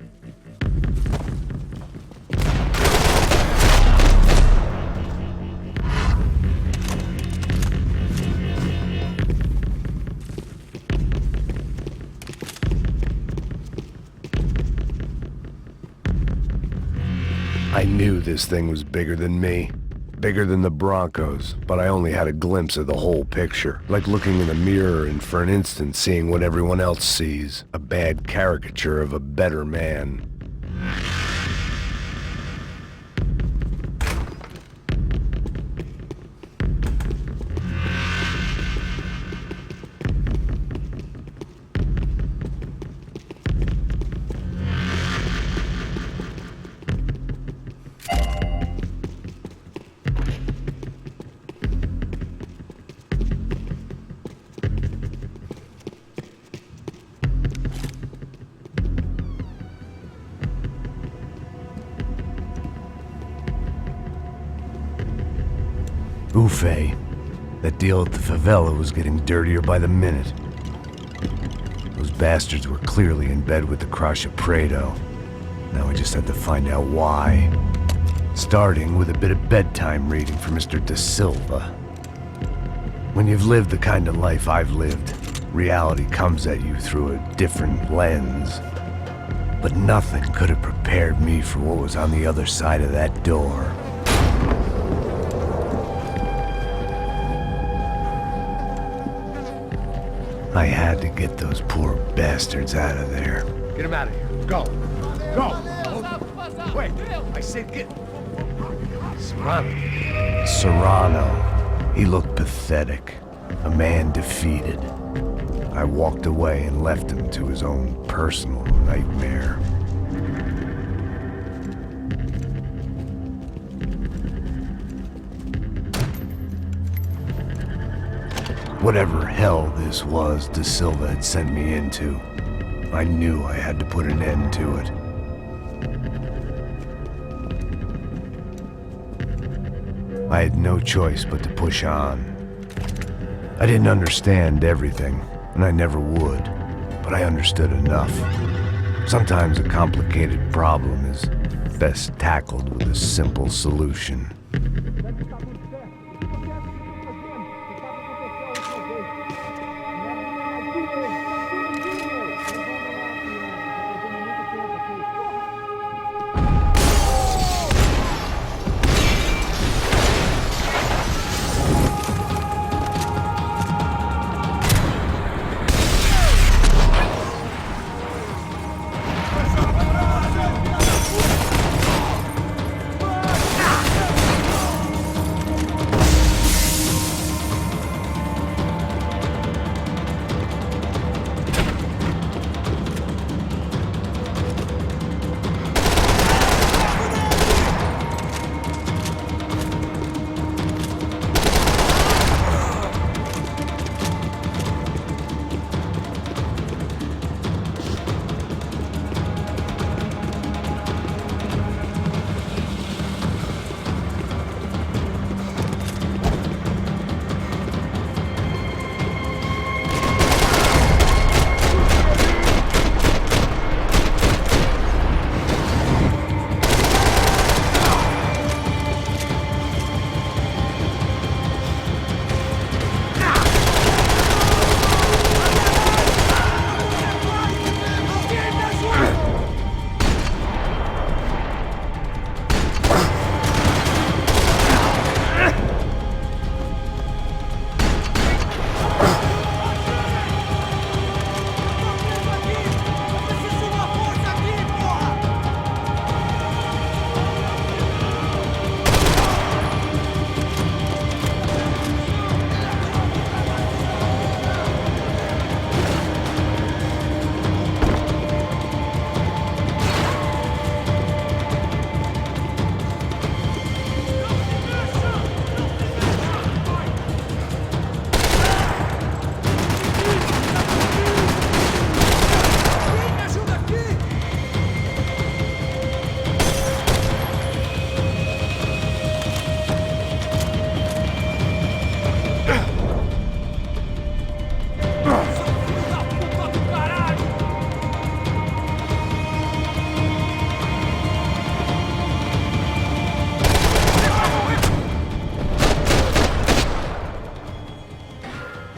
I knew this thing was bigger than me. Bigger than the Broncos, but I only had a glimpse of the whole picture. Like looking in a mirror and for an instant seeing what everyone else sees. A bad caricature of a better man. Ufe. That deal at the favela was getting dirtier by the minute. Those bastards were clearly in bed with the Crusher Prado. Now we just had to find out why. Starting with a bit of bedtime reading for Mr. Da Silva. When you've lived the kind of life I've lived, reality comes at you through a different lens. But nothing could have prepared me for what was on the other side of that door. I had to get those poor bastards out of there. Get him out of here. Go. Go. Wait. I said get... Serrano. Serrano. He looked pathetic. A man defeated. I walked away and left him to his own personal nightmare. Whatever hell this was Da Silva had sent me into, I knew I had to put an end to it. I had no choice but to push on. I didn't understand everything, and I never would, but I understood enough. Sometimes a complicated problem is best tackled with a simple solution.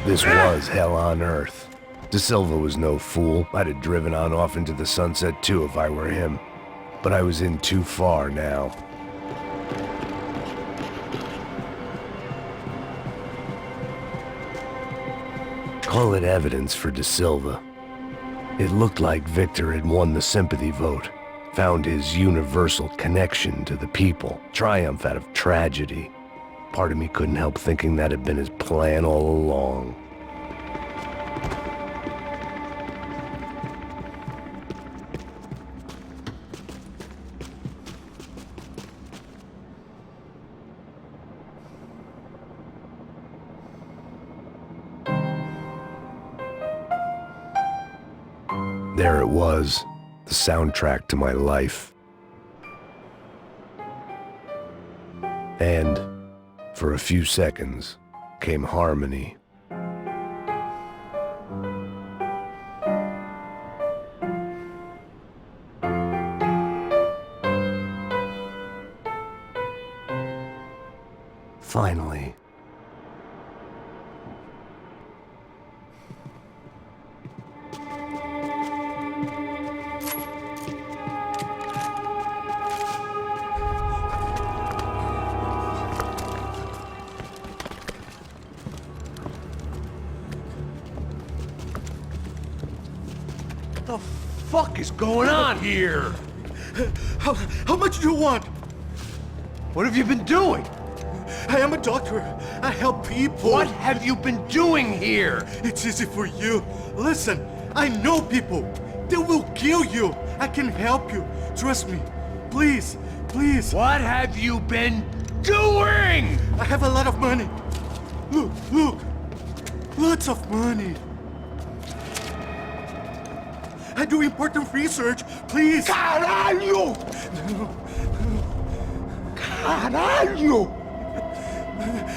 This was hell on earth. Da Silva was no fool. I'd have driven on off into the sunset too if I were him. but I was in too far now. Call it evidence for De Silva. It looked like Victor had won the sympathy vote, found his universal connection to the people, triumph out of tragedy. Part of me couldn't help thinking that had been his plan all along. There it was, the soundtrack to my life. And, for a few seconds, came harmony. Finally. What the fuck is going on here? How much do you want? What have you been doing? I am a doctor. I help people. What have you been doing here? It's easy for you. Listen, I know people. They will kill you. I can help you. Trust me. Please, please. What have you been doing? I have a lot of money. Look, look. Lots of money. I do important research. Please. Caralho! Caralho!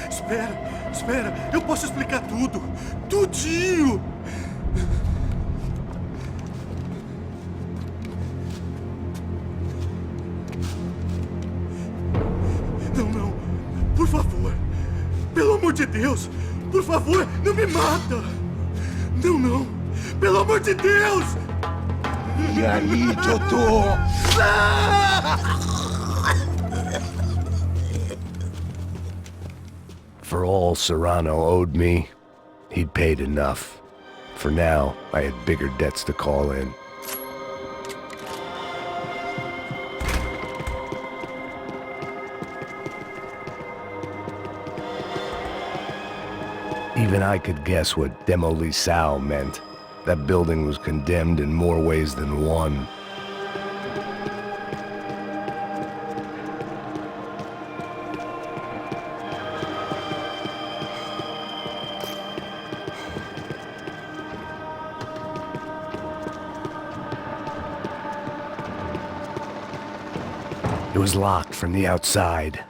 Espera, espera. Eu posso explicar tudo. Tudinho. Não, não. Por favor. Pelo amor de Deus. Por favor, não me mata. Não, não. Pelo amor de Deus. E aí, doutor? For all Serrano owed me, he'd paid enough. For now, I had bigger debts to call in. Even I could guess what Demolissao meant. That building was condemned in more ways than one. It was locked from the outside.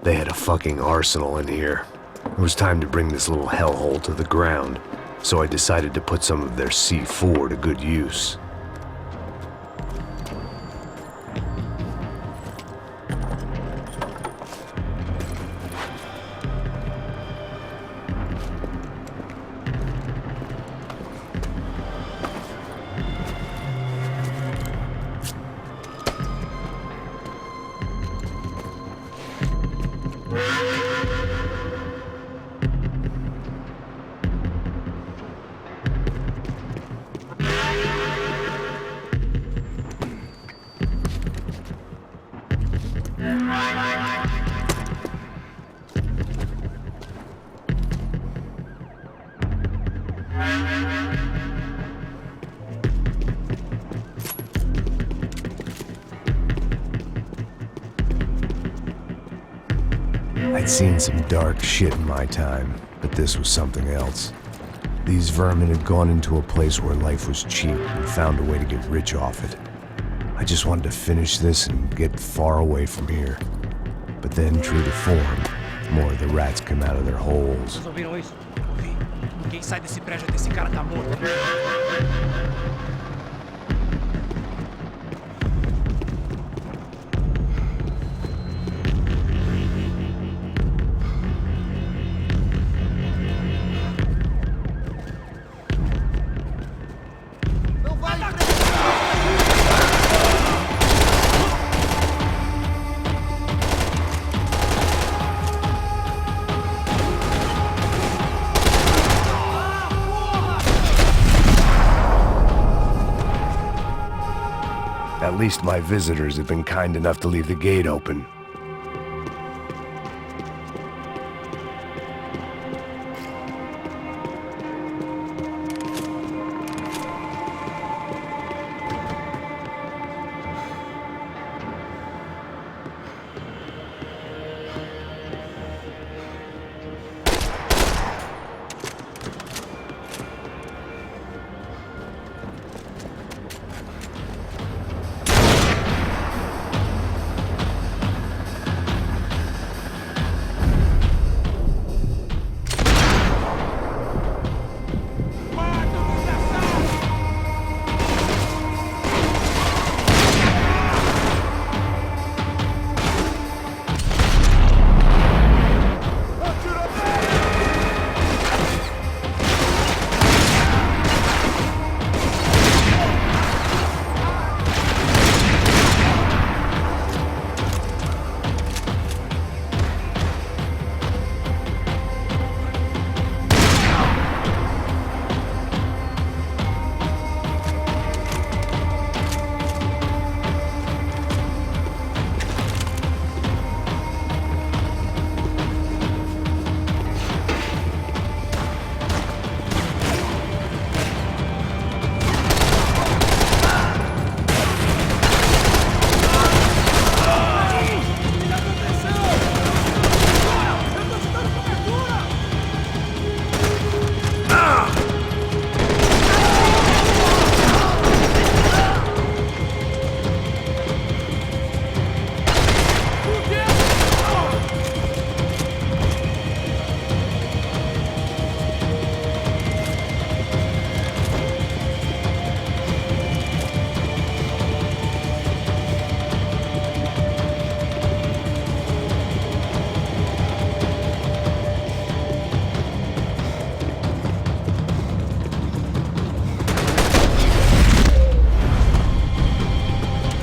They had a fucking arsenal in here. It was time to bring this little hellhole to the ground, so I decided to put some of their C4 to good use. I'd seen some dark shit in my time, but this was something else. These vermin had gone into a place where life was cheap and found a way to get rich off it. I just wanted to finish this and get far away from here. But then, true to form, more of the rats come out of their holes. Vocês ouviram isso? Ouvi. Quem sai desse prédio até esse cara tá morto. At least my visitors have been kind enough to leave the gate open.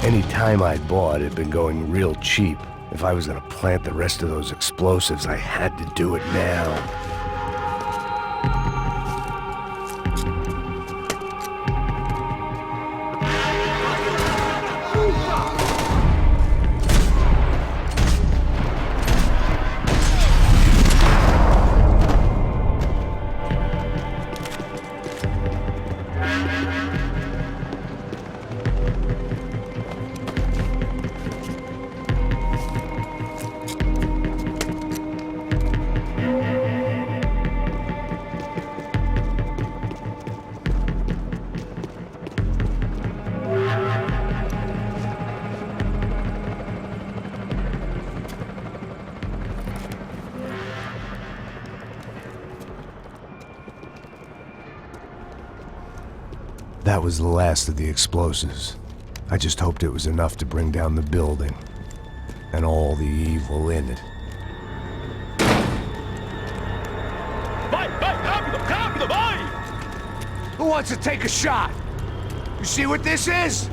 Any time I bought had been going real cheap. If I was gonna plant the rest of those explosives, I had to do it now. That was the last of the explosives. I just hoped it was enough to bring down the building and all the evil in it. Vai, rápido, rápido, vai! Who wants to take a shot? You see what this is?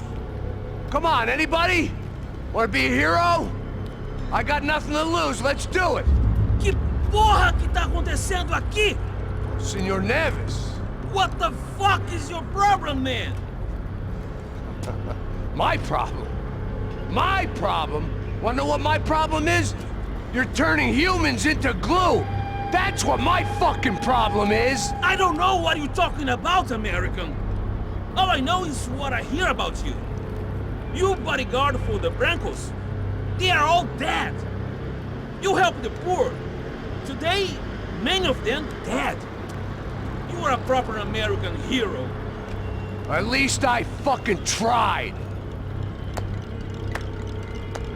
Come on, anybody? Want to be a hero? I got nothing to lose, let's do it! Que porra que tá acontecendo aqui? Senor Neves. What the fuck is your problem, man? My problem? My problem? Wanna know what my problem is? You're turning humans into glue! That's what my fucking problem is! I don't know what you're talking about, American. All I know is what I hear about you. You bodyguard for the Brancos. They are all dead. You help the poor. Today, many of them dead. You are a proper American hero. At least I fucking tried.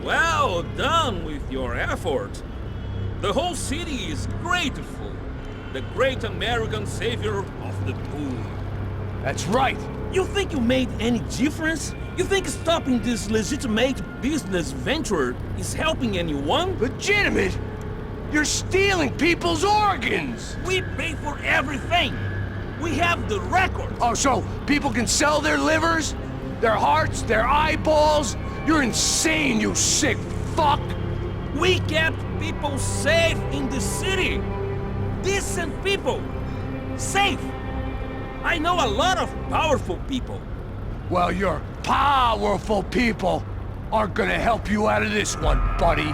Well done with your effort. The whole city is grateful. The great American savior of the poor. That's right. You think you made any difference? You think stopping this legitimate business venture is helping anyone? Legitimate? You're stealing people's organs! We pay for everything! We have the records! Oh, so people can sell their livers? Their hearts? Their eyeballs? You're insane, you sick fuck! We kept people safe in the city! Decent people! Safe! I know a lot of powerful people. Well, your powerful people aren't gonna help you out of this one, buddy.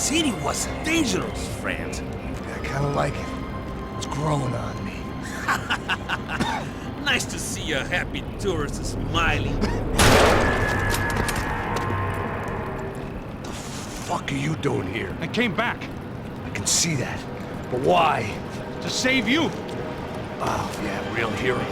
city was dangerous, friend. I kinda like it. It's growing on me. Nice to see a happy tourist smiling. The fuck are you doing here? I came back. I can see that. But why? To save you. Oh, yeah, real hero.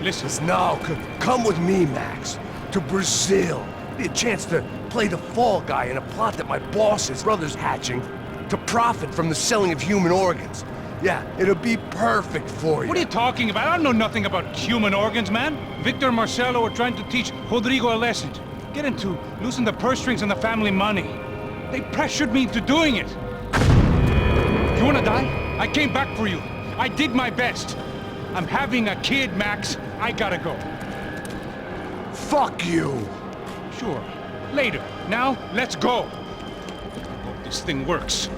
Listen. No, come with me, Max. To Brazil. Be a chance to play the fall guy in a plot that my boss's brother's hatching to profit from the selling of human organs. Yeah, it'll be perfect for you. What are you talking about? I don't know nothing about human organs, man. Victor and Marcelo are trying to teach Rodrigo a lesson. Get into losing the purse strings and the family money. They pressured me into doing it. You wanna die? I came back for you. I did my best. I'm having a kid, Max. I gotta go. Fuck you! Sure. Later. Now, let's go. Hope this thing works.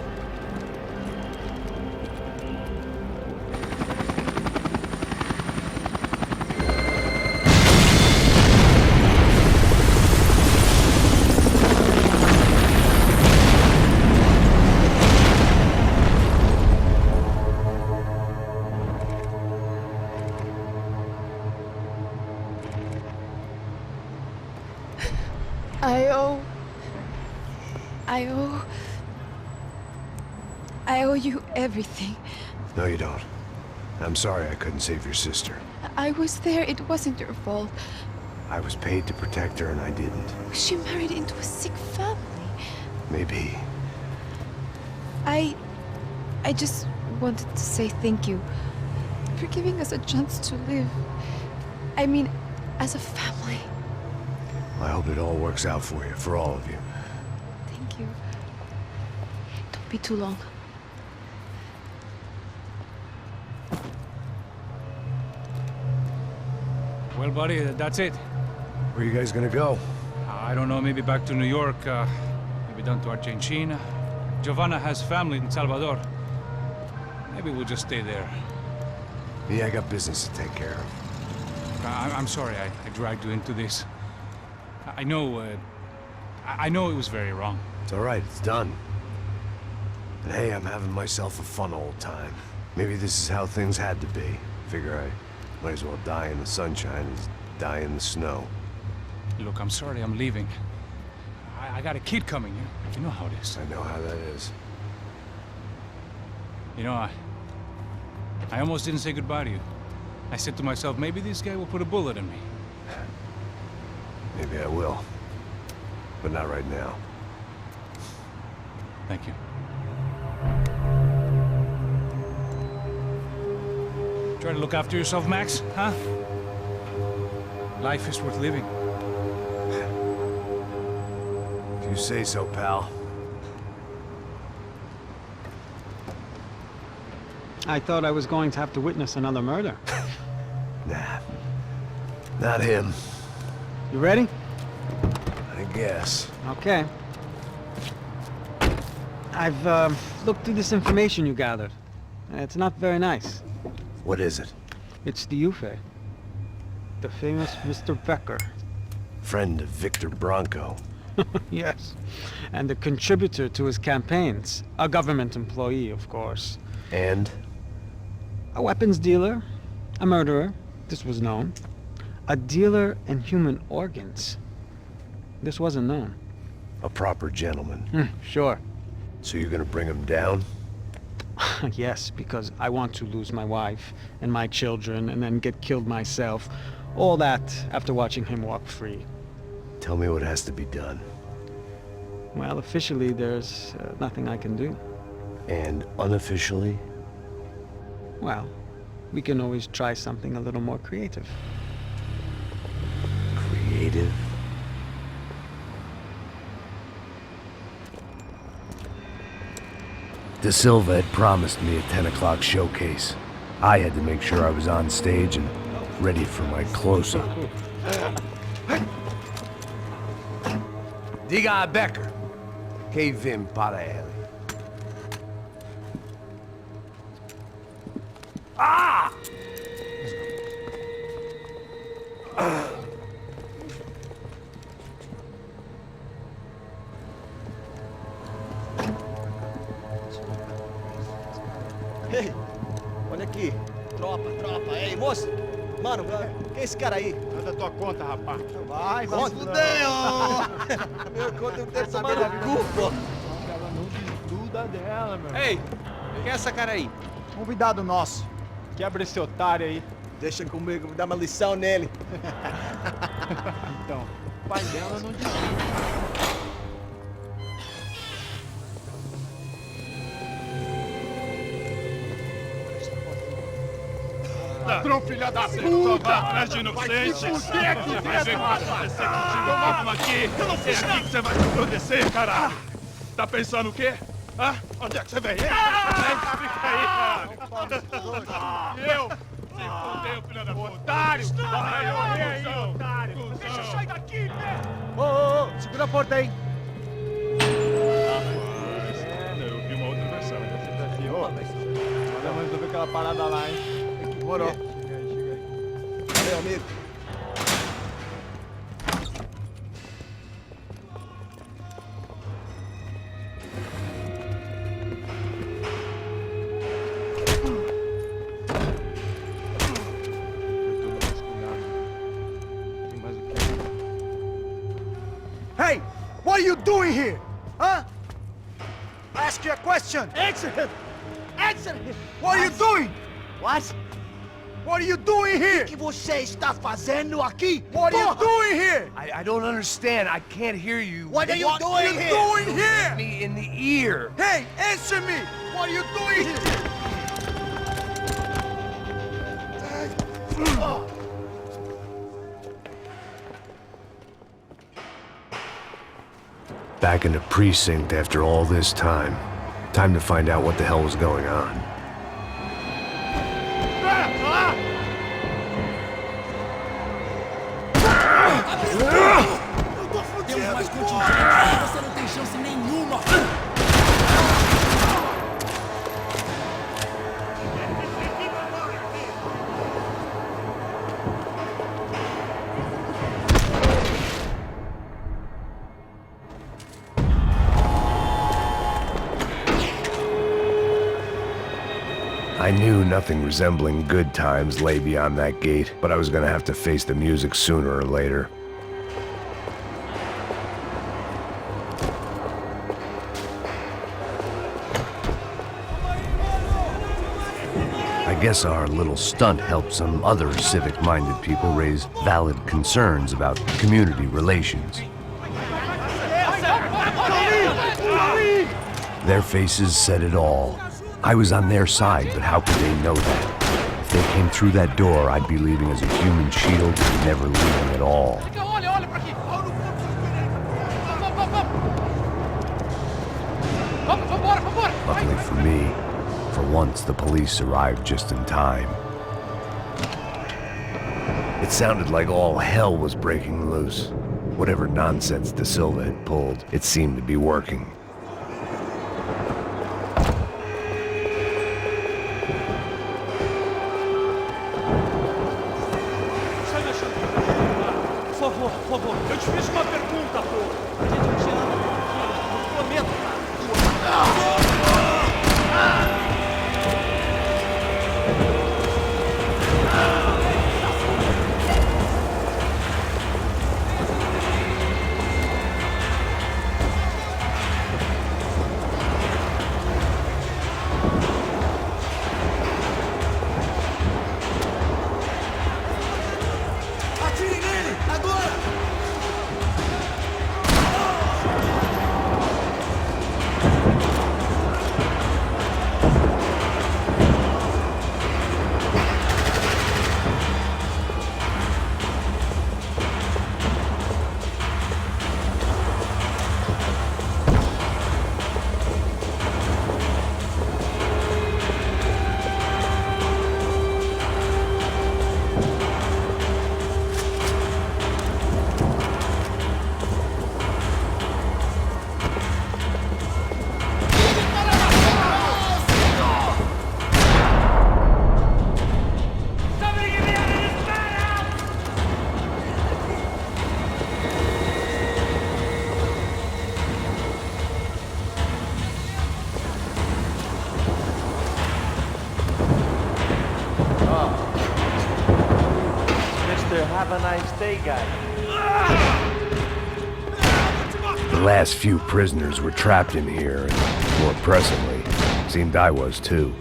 I owe you everything. No, you don't. I'm sorry I couldn't save your sister. I was there. It wasn't your fault. I was paid to protect her and I didn't. She married into a sick family. Maybe. I just wanted to say thank you for giving us a chance to live. I mean, as a family. I hope it all works out for you, for all of you. Thank you. Don't be too long. Well, buddy, that's it. Where are you guys gonna go? I don't know, maybe back to New York, maybe down to Argentina. Giovanna has family in Salvador. Maybe we'll just stay there. Yeah, I got business to take care of. I'm sorry I dragged you into this. I know it was very wrong. It's all right, it's done. And hey, I'm having myself a fun old time. Maybe this is how things had to be. Figure I might as well die in the sunshine as die in the snow. Look, I'm sorry I'm leaving. I got a kid coming, you know how it is. I know how that is. You know, I almost didn't say goodbye to you. I said to myself, maybe this guy will put a bullet in me. Maybe I will. But not right now. Thank you. Try to look after yourself, Max, huh? Life is worth living. If you say so, pal. I thought I was going to have to witness another murder. Nah. Not him. You ready? I guess. Okay. I've looked through this information you gathered. It's not very nice. What is it? It's the Ufe. The famous Mr. Becker. Friend of Victor Bronco. Yes. And a contributor to his campaigns. A government employee, of course. And? A weapons dealer. A murderer. This was known. A dealer in human organs. This wasn't known. A proper gentleman. Sure. So you're gonna bring him down? Yes, because I want to lose my wife and my children and then get killed myself. All that after watching him walk free. Tell me what has to be done. Well, officially there's nothing I can do. And unofficially? Well, we can always try something a little more creative. Creative? De Silva had promised me a 10 o'clock showcase. I had to make sure I was on stage and ready for my close-up. Diga a Becker. Que vim para ele. Ah! Ei, olha aqui. Tropa, tropa. Ei, moça. Mano, quem é esse cara aí? Manda tua conta, rapaz. Vai, vai. Fudeu! Meu conta eu tenho tomar no cu, pô. Ela não desgruda dela, meu. Ei, quem é essa cara aí? Convidado nosso. Quebra esse otário aí. Deixa comigo, vou dar uma lição nele. Então, o pai dela não desgruda. Ladrão, filha da puta! Vai atrás de inocente! Vai ver o que vai acontecer contigo mesmo aqui! Eu não fiz aqui que você vai se proteger, caralho! Tá pensando o quê? Hã? Onde é que você vem? Fica aí, caralho! Eu? Se fodeu, filha da puta! Otário! Vai aí, otário! Deixa eu sair daqui, né? Ô, segura a porta aí! Eu vi uma outra versão. Vamos resolver aquela parada lá, hein? Demorou. Chega aí. Valeu, amigo. Hey, what are you doing here? Huh? I ask you a question. Answer him. Answer him. What are you doing? What? What are you doing here? O que você está fazendo aqui? What are you doing here? I don't understand. I can't hear you. What are you doing here? What are you doing here? Me in the ear. Hey, answer me. What are you doing here? Back in the precinct after all this time. Time to find out what the hell was going on. Temos mais contingentes. Você não tem chance nenhuma. I knew nothing resembling good times lay beyond that gate, but I was gonna have to face the music sooner or later. I guess our little stunt helped some other civic-minded people raise valid concerns about community relations. Their faces said it all. I was on their side, but how could they know that? If they came through that door, I'd be leaving as a human shield and never leaving at all. Luckily for me, for once the police arrived just in time. It sounded like all hell was breaking loose. Whatever nonsense De Silva had pulled, it seemed to be working. Por favor, eu te fiz uma pergunta, pô. A gente não tinha nada a ver com aquilo, eu prometo. Atire nele! Agora! Mr. Have a Nice Day guy. The last few prisoners were trapped in here, and more pressingly, seemed I was too.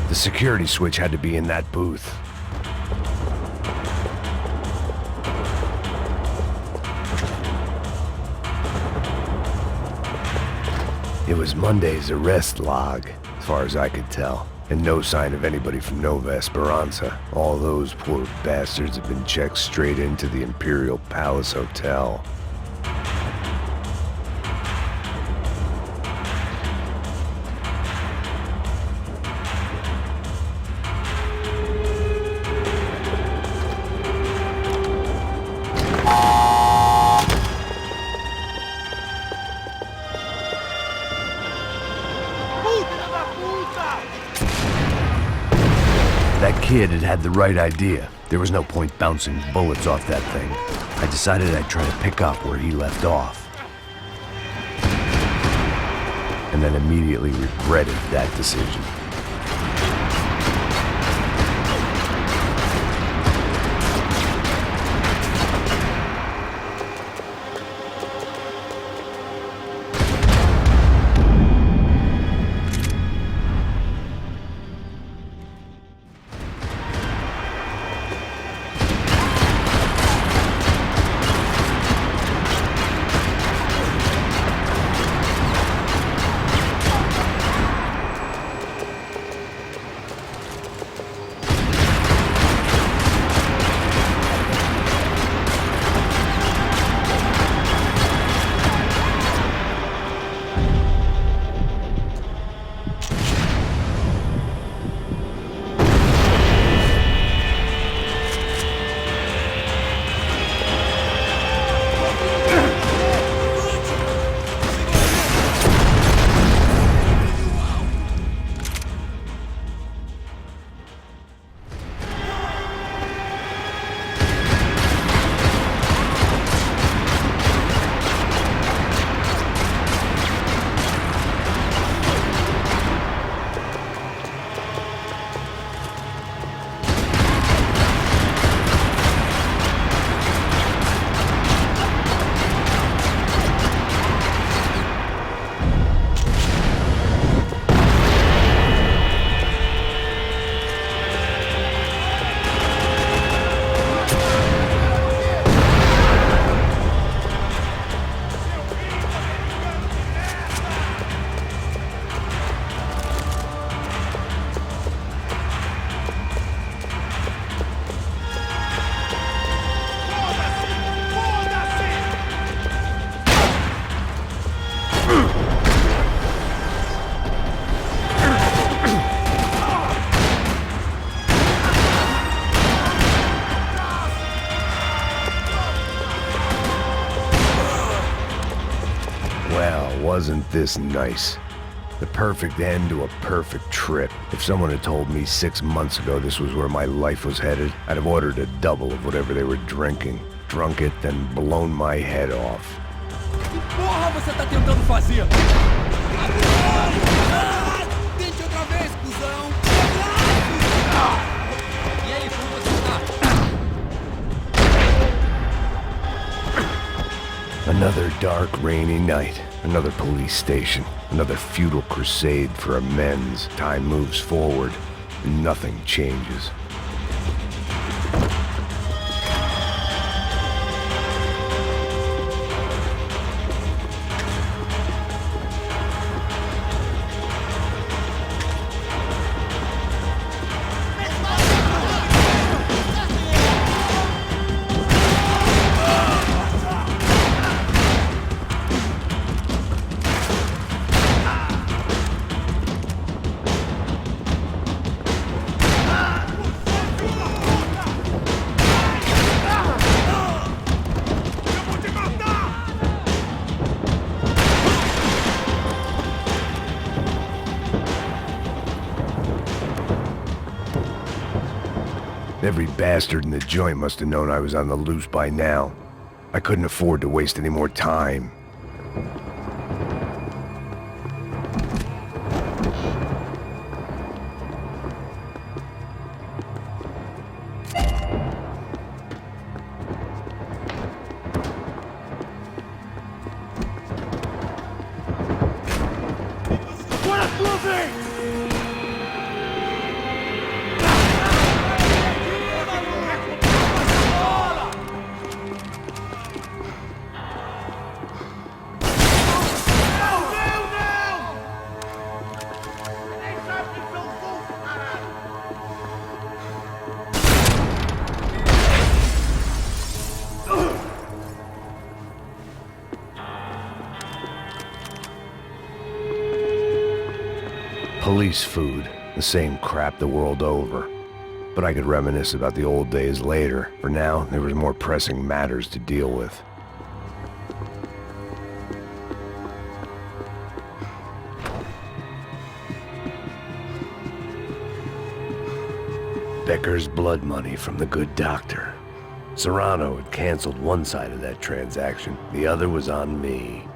The security switch had to be in that booth. It was Monday's arrest log, as far as I could tell, and no sign of anybody from Nova Esperanza. All those poor bastards have been checked straight into the Imperial Palace Hotel. That kid had the right idea. There was no point bouncing bullets off that thing. I decided I'd try to pick up where he left off. And then immediately regretted that decision. Wasn't this nice? The perfect end to a perfect trip. If someone had told me 6 months ago this was where my life was headed, I'd have ordered a double of whatever they were drinking, drunk it, then blown my head off. Que porra você tá tentando fazer? Tente outra vez, cuzão! E aí, como você tá? Another dark, rainy night. Another police station. Another futile crusade for amends. Time moves forward, and nothing changes. Every bastard in the joint must have known I was on the loose by now. I couldn't afford to waste any more time. Police food, the same crap the world over. But I could reminisce about the old days later. For now, there was more pressing matters to deal with. Becker's blood money from the good doctor. Serrano had canceled one side of that transaction. The other was on me.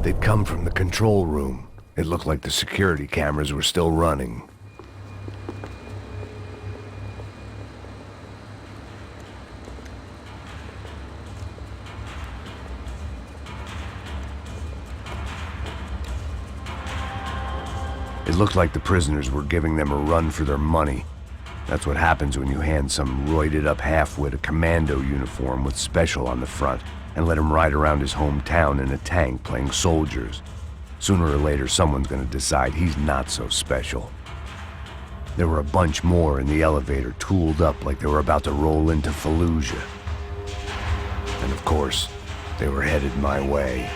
They'd come from the control room. It looked like the security cameras were still running. It looked like the prisoners were giving them a run for their money. That's what happens when you hand some roided-up halfwit a commando uniform with special on the front and let him ride around his hometown in a tank playing soldiers. Sooner or later, someone's gonna decide he's not so special. There were a bunch more in the elevator, tooled up like they were about to roll into Fallujah. And of course, they were headed my way.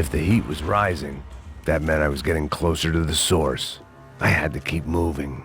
If the heat was rising, that meant I was getting closer to the source. I had to keep moving.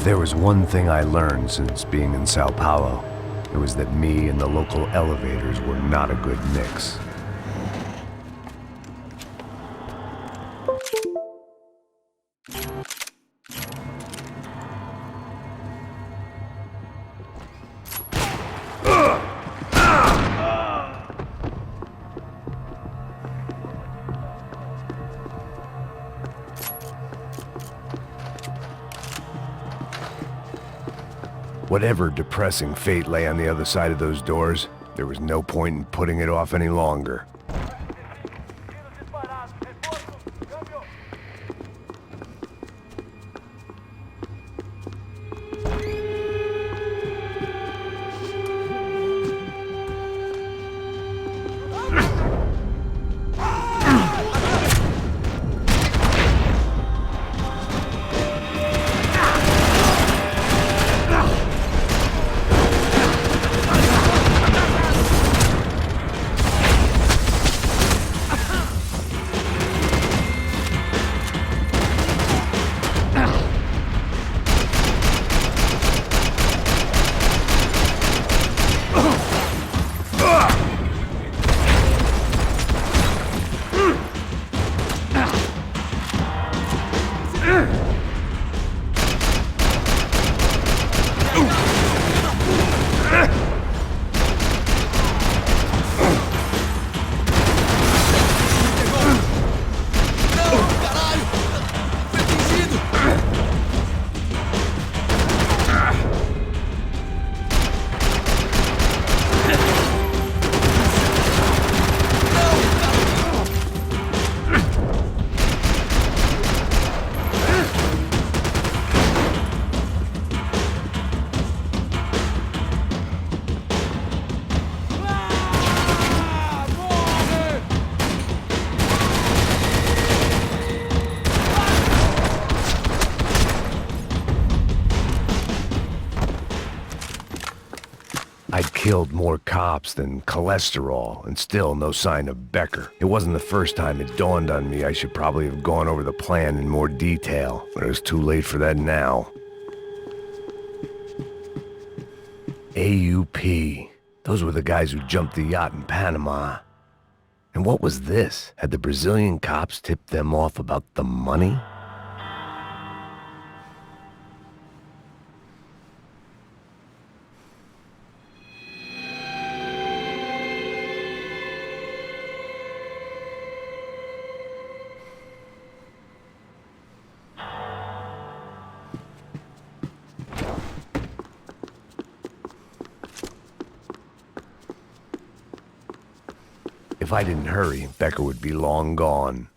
If there was one thing I learned since being in Sao Paulo, it was that me and the local elevators were not a good mix. Whatever depressing fate lay on the other side of those doors, there was no point in putting it off any longer. I'd killed more cops than cholesterol, and still no sign of Becker. It wasn't the first time it dawned on me I should probably have gone over the plan in more detail, but it was too late for that now. AUP. Those were the guys who jumped the yacht in Panama. And what was this? Had the Brazilian cops tipped them off about the money? If I didn't hurry, Becker would be long gone.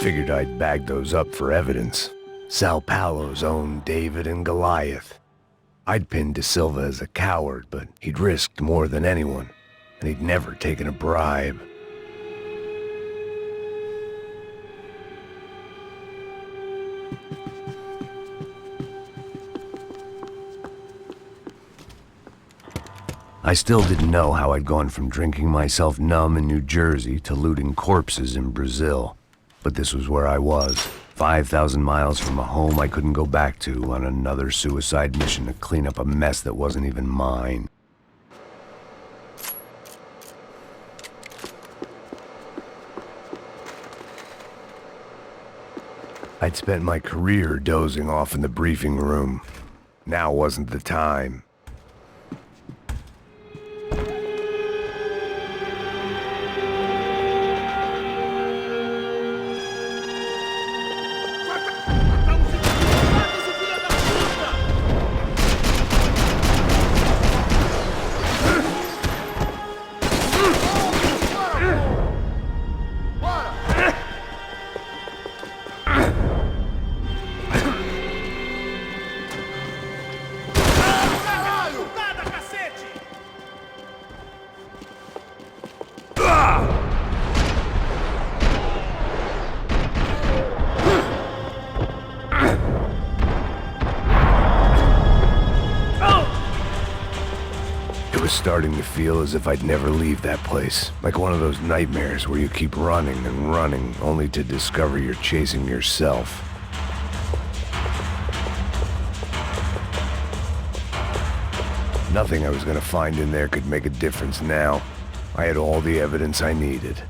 Figured I'd bag those up for evidence. Sao Paulo's own David and Goliath. I'd pinned De Silva as a coward, but he'd risked more than anyone, and he'd never taken a bribe. I still didn't know how I'd gone from drinking myself numb in New Jersey to looting corpses in Brazil. But this was where I was, 5,000 miles from a home I couldn't go back to, on another suicide mission to clean up a mess that wasn't even mine. I'd spent my career dozing off in the briefing room. Now wasn't the time. was starting to feel as if I'd never leave that place. Like one of those nightmares where you keep running and running, only to discover you're chasing yourself. Nothing I was gonna find in there could make a difference now. I had all the evidence I needed.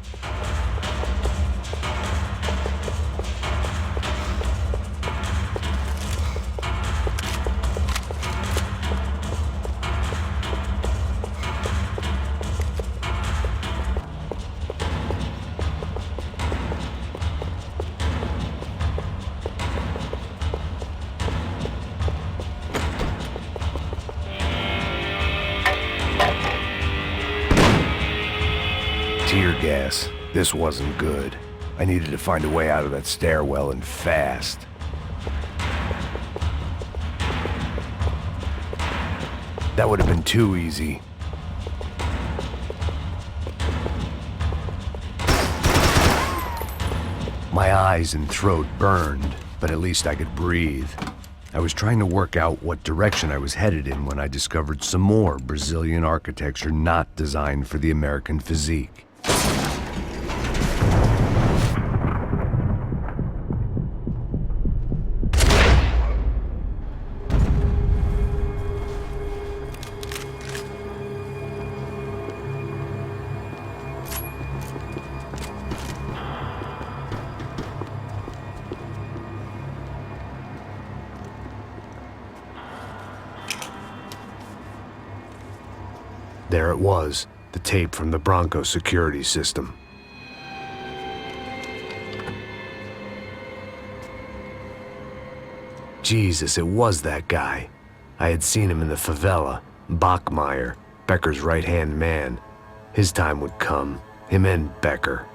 Tear gas. This wasn't good. I needed to find a way out of that stairwell, and fast. That would have been too easy. My eyes and throat burned, but at least I could breathe. I was trying to work out what direction I was headed in when I discovered some more Brazilian architecture not designed for the American physique. There it was, the tape from the Bronco security system. Jesus, it was that guy. I had seen him in the favela, Bachmeyer, Becker's right-hand man. His time would come, him and Becker.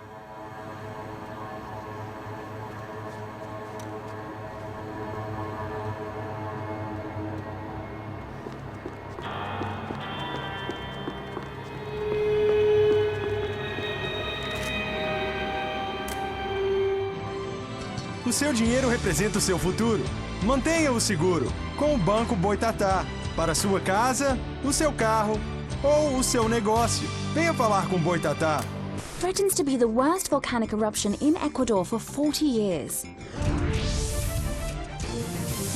O seu dinheiro representa o seu futuro. Mantenha-o seguro com o Banco Boitatá. Para a sua casa, o seu carro ou o seu negócio. Venha falar com Boitatá. Threatens to be the worst volcanic eruption in Ecuador for 40 years.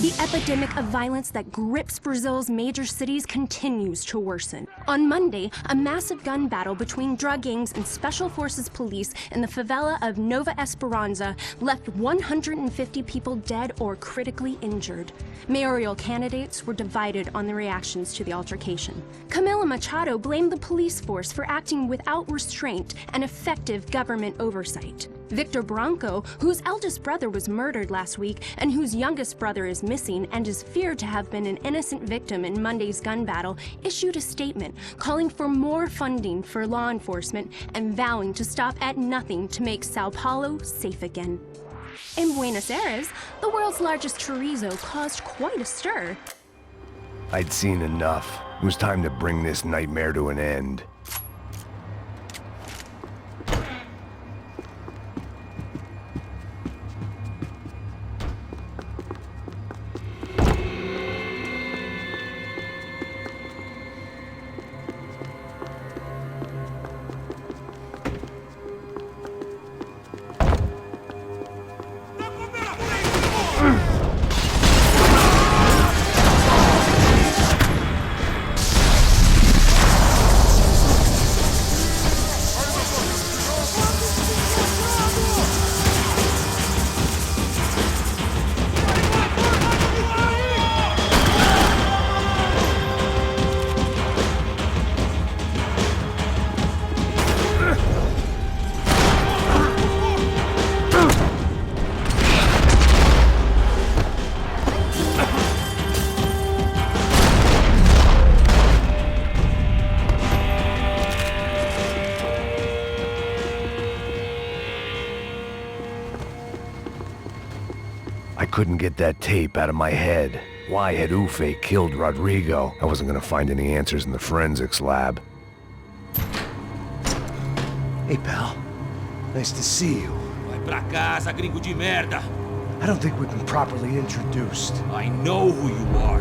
The epidemic of violence that grips Brazil's major cities continues to worsen. On Monday, a massive gun battle between drug gangs and special forces police in the favela of Nova Esperanza left 150 people dead or critically injured. Mayoral candidates were divided on the reactions to the altercation. Camila Machado blamed the police force for acting without restraint and effective government oversight. Victor Bronco, whose eldest brother was murdered last week and whose youngest brother is missing and is feared to have been an innocent victim in Monday's gun battle, issued a statement calling for more funding for law enforcement and vowing to stop at nothing to make Sao Paulo safe again. In Buenos Aires, the world's largest chorizo caused quite a stir. I'd seen enough. It was time to bring this nightmare to an end. I couldn't get that tape out of my head. Why had Ufe killed Rodrigo? I wasn't gonna find any answers in the forensics lab. Hey, pal. Nice to see you. Vai pra casa, gringo de merda. I don't think we've been properly introduced. I know who you are.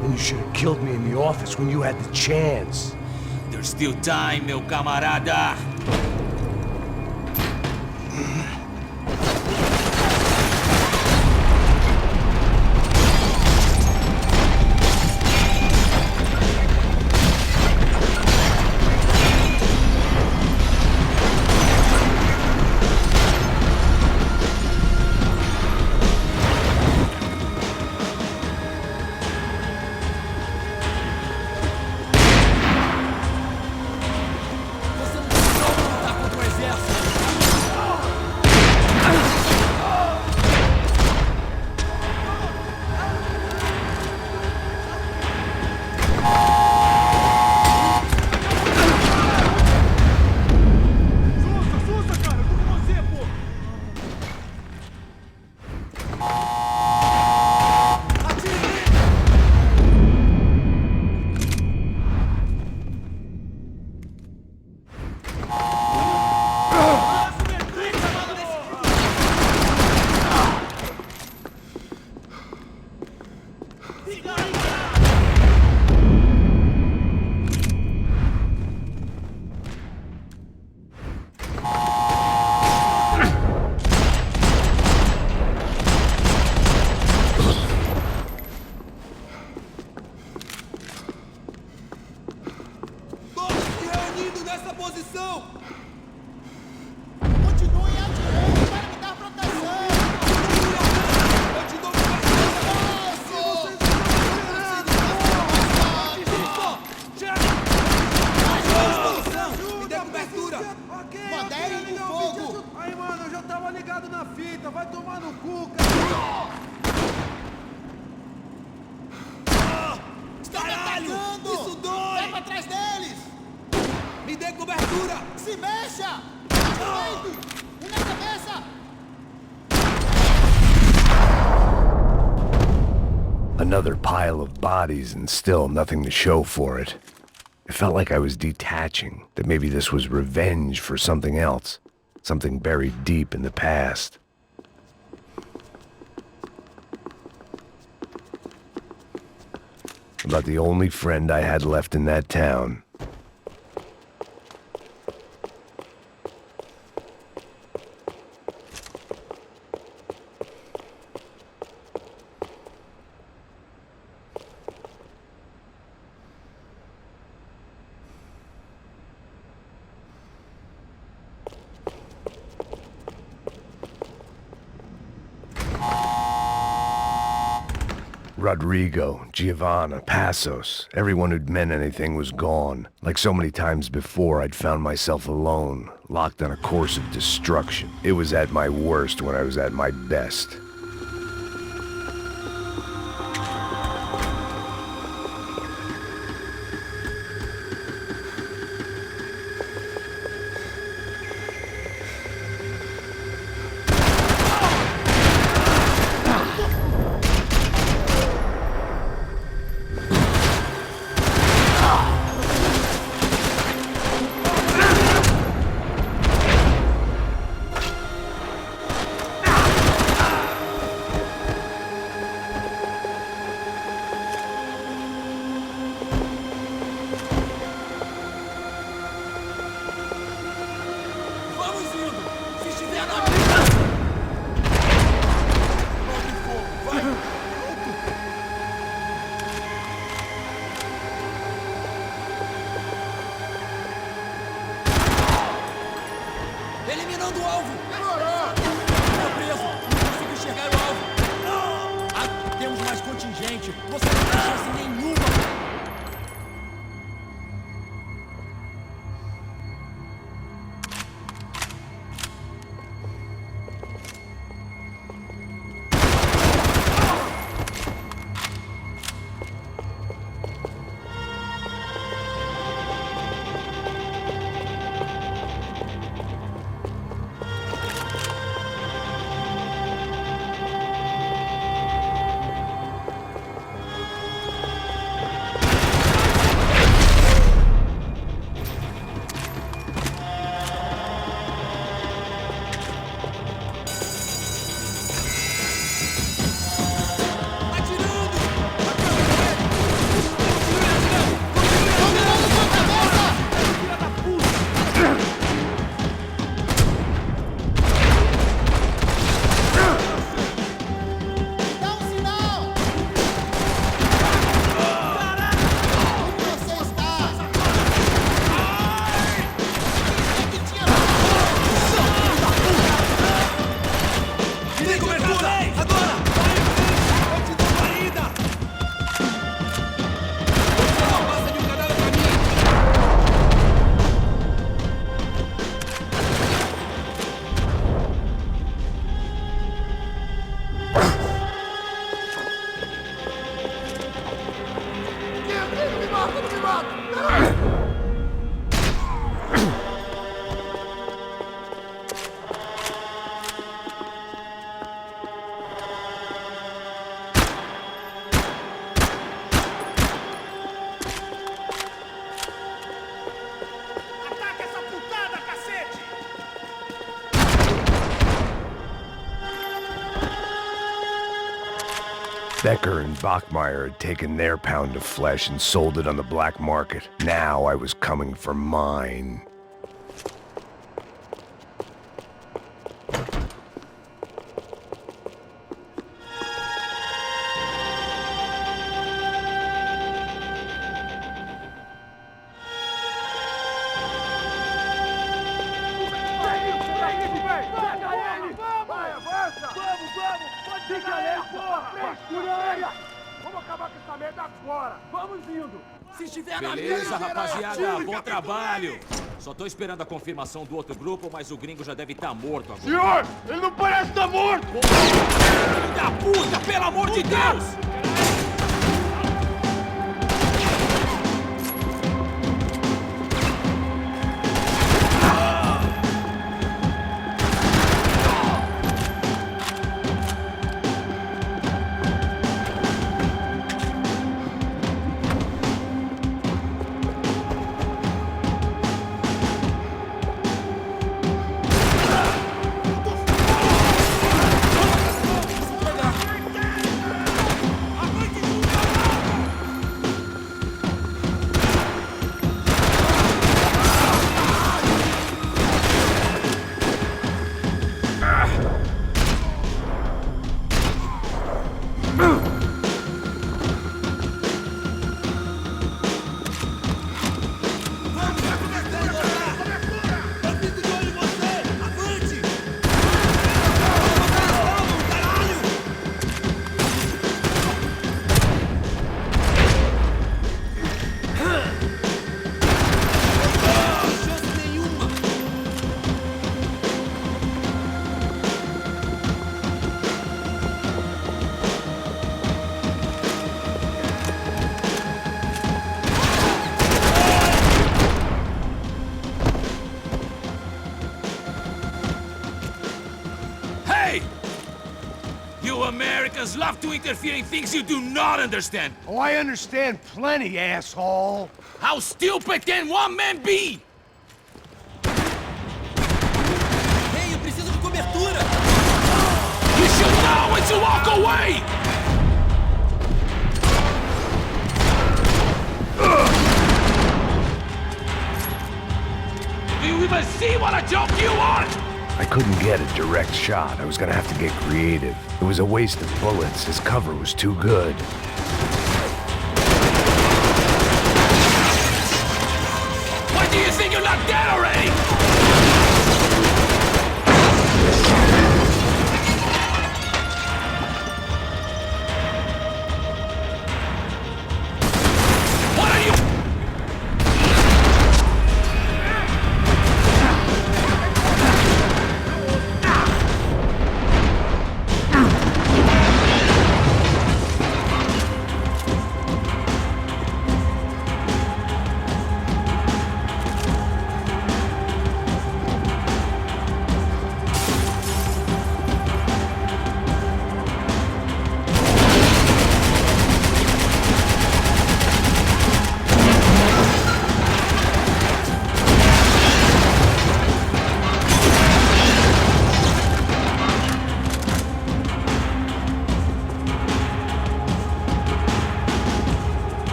Then you should have killed me in the office when you had the chance. There's still time, meu camarada. Another pile of bodies and still nothing to show for it. It felt like I was detaching, that maybe this was revenge for something else, something buried deep in the past. About the only friend I had left in that town. Rodrigo, Giovanna, Passos, everyone who'd meant anything was gone. Like so many times before, I'd found myself alone, locked on a course of destruction. It was at my worst when I was at my best. Eliminando o alvo! Demorou! Estou preso! Não consigo enxergar o alvo! Ah, temos mais contingente! Você não tem chance nenhuma! quando me mata! Caralho! Becker and Bachmeyer had taken their pound of flesh and sold it on the black market. Now I was coming for mine. Beleza, rapaziada, bom trabalho. Só tô esperando a confirmação do outro grupo, mas o gringo já deve estar morto agora. Senhor, ele não parece estar morto! Filho da puta, pelo amor de Deus! Americans love to interfere in things you do not understand. Oh, I understand plenty, asshole. How stupid can one man be? Hey, eu preciso de cobertura. You should know when to walk away. Do you even see what a joke you are? I couldn't get a direct shot. I was gonna have to get creative. It was a waste of bullets. His cover was too good. Why do you think you're not dead already? What are you?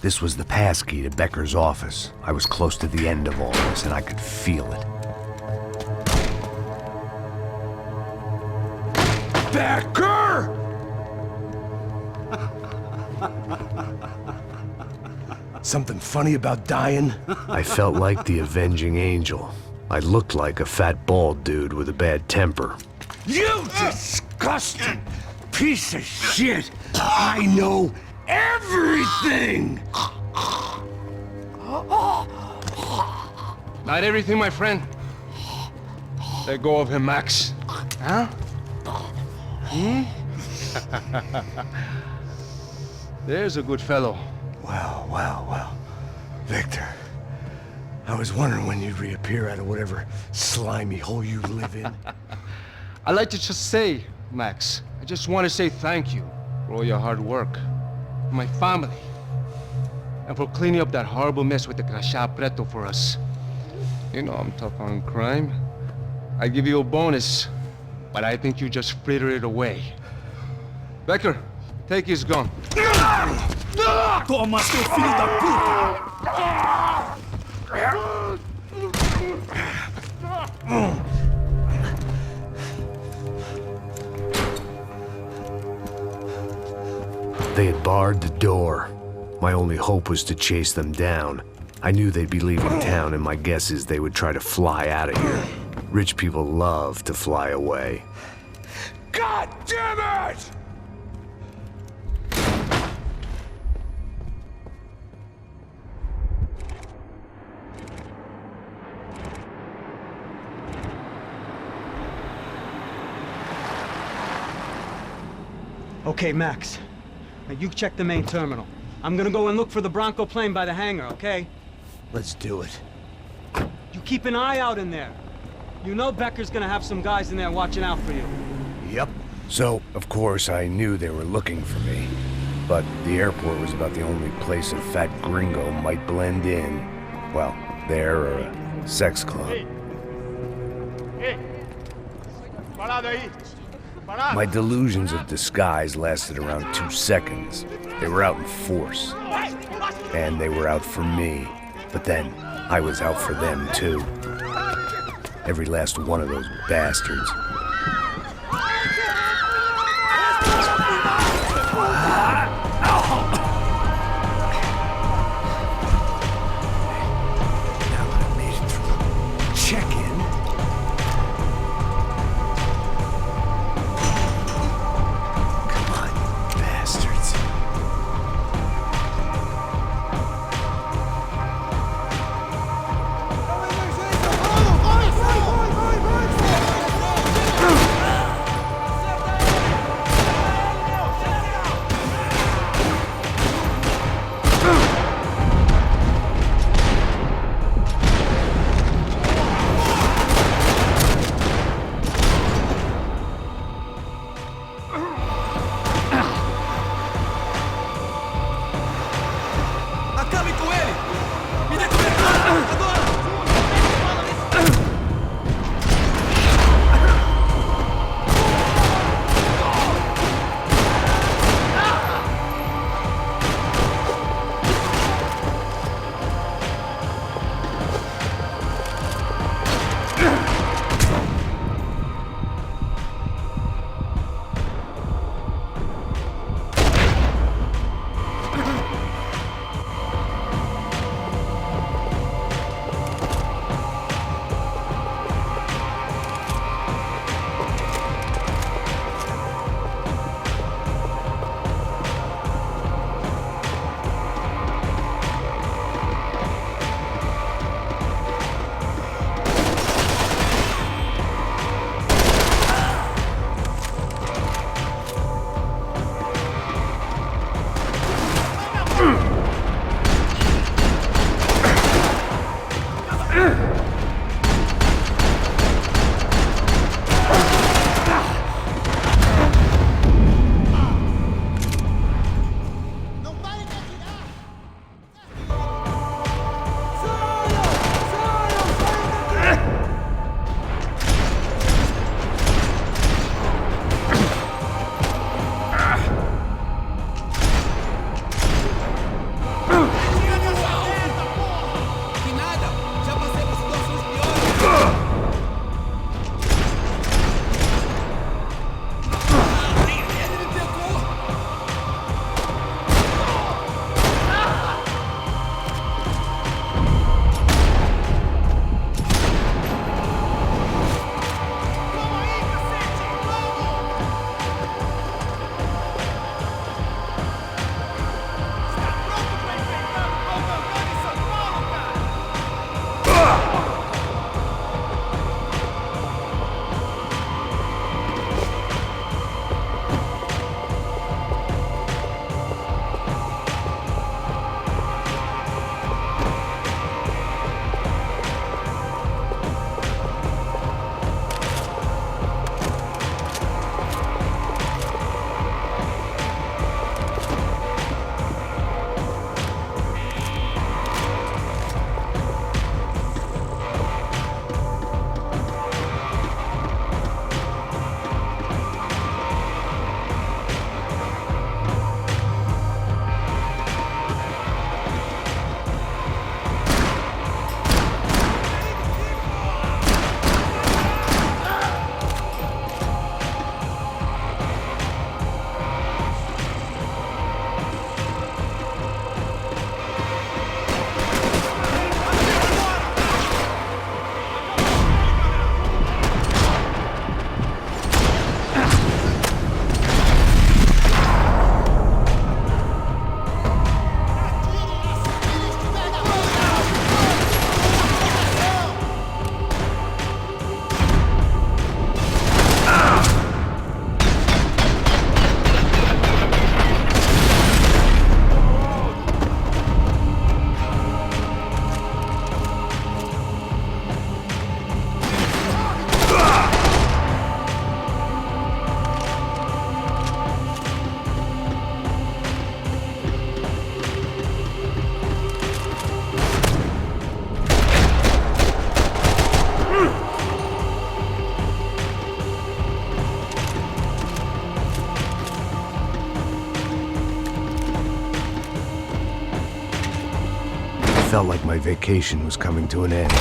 This was the passkey to Becker's office. I was close to the end of all this, and I could feel it. Becker! Something funny about dying? I felt like the avenging angel. I looked like a fat bald dude with a bad temper. You disgusting piece of shit! I know everything! Not everything, my friend. Let go of him, Max. Huh? Hmm? There's a good fellow. Well. Victor, I was wondering when you'd reappear out of whatever slimy hole you live in. I'd like to just say, Max, I just want to say thank you for all your hard work, for my family, and for cleaning up that horrible mess with the Crachá Preto for us. You know I'm tough on crime. I give you a bonus, but I think you just frittered it away. Becker, take his gun. Toma, seu filho da puta! They had barred the door. My only hope was to chase them down. I knew they'd be leaving town, and my guess is they would try to fly out of here. Rich people love to fly away. God damn it! Okay, Max. Now you check the main terminal. I'm gonna go and look for the Bronco plane by the hangar, okay? Let's do it. You keep an eye out in there. You know Becker's gonna have some guys in there watching out for you. Yep. So, of course, I knew they were looking for me. But the airport was about the only place a fat gringo might blend in. Well, there or a sex club. My delusions of disguise lasted around 2 seconds. They were out in force. And they were out for me. But then, I was out for them, too. Every last one of those bastards. felt like my vacation was coming to an end.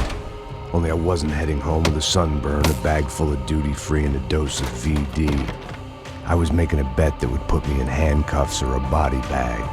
Only I wasn't heading home with a sunburn, a bag full of duty-free, and a dose of VD. I was making a bet that would put me in handcuffs or a body bag.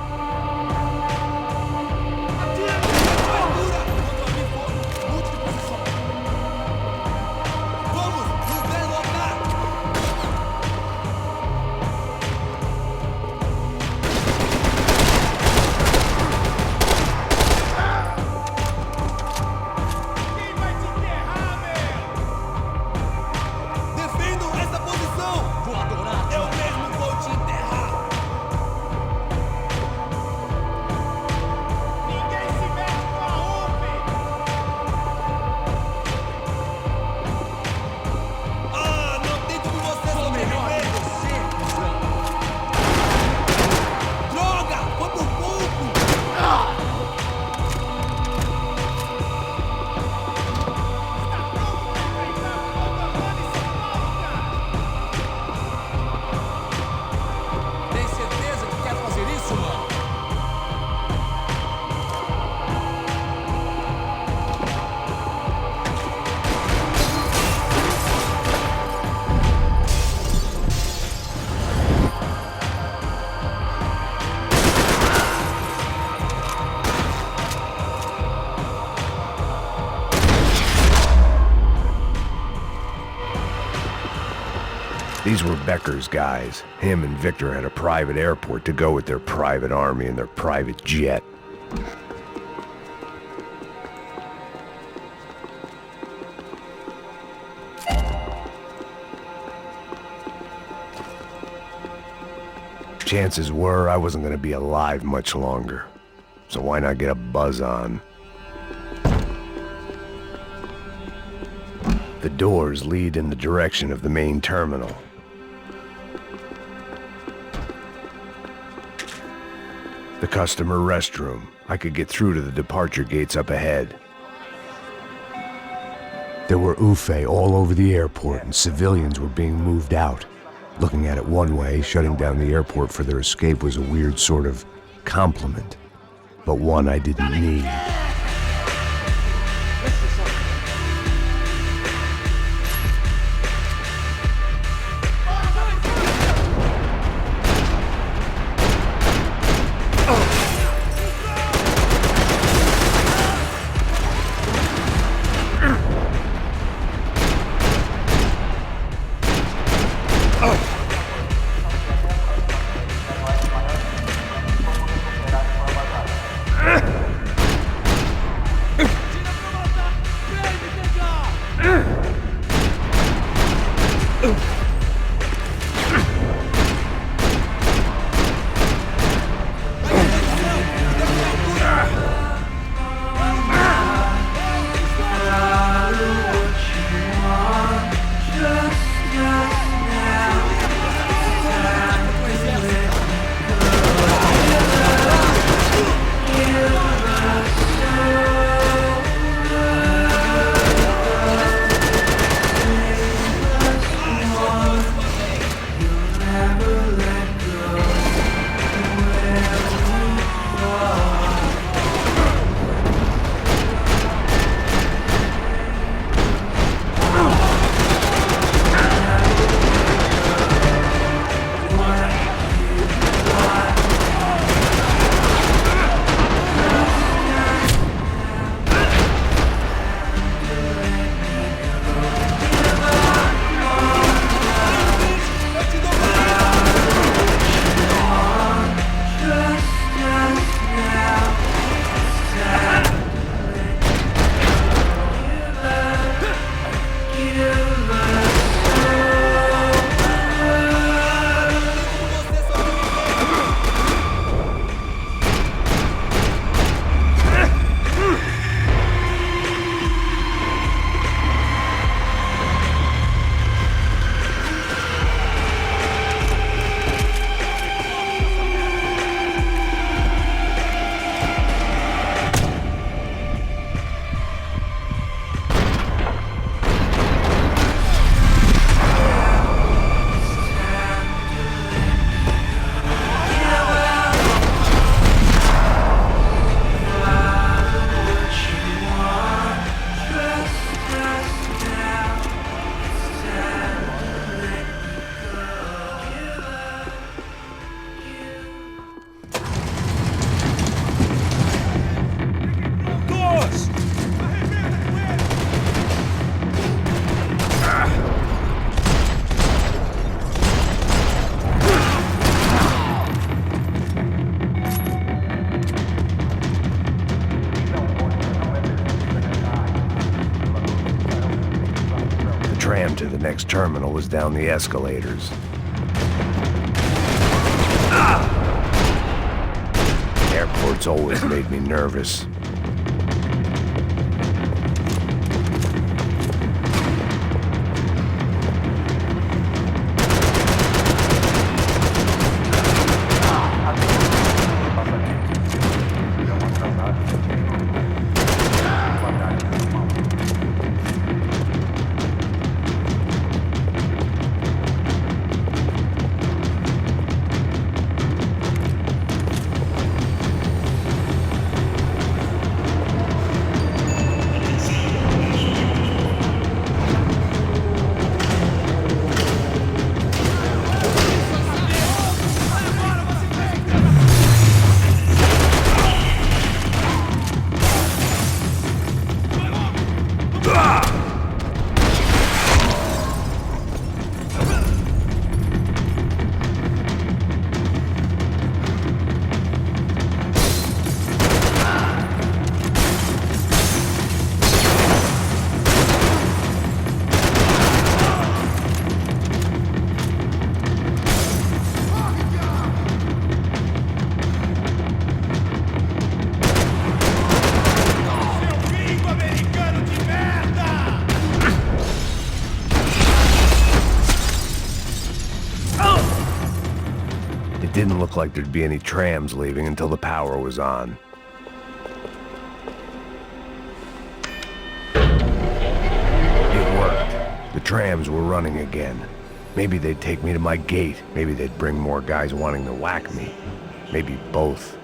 These were Becker's guys. Him and Victor had a private airport to go with their private army and their private jet. Chances were I wasn't going to be alive much longer, so why not get a buzz on? The doors lead in the direction of the main terminal. The customer restroom. I could get through to the departure gates up ahead. There were UFE all over the airport, and civilians were being moved out. Looking at it one way, shutting down the airport for their escape was a weird sort of compliment, but one I didn't need. tram to the next terminal was down the escalators. Airports always made me nervous. Didn't look like there'd be any trams leaving until the power was on. It worked. The trams were running again. Maybe they'd take me to my gate. Maybe they'd bring more guys wanting to whack me. Maybe both.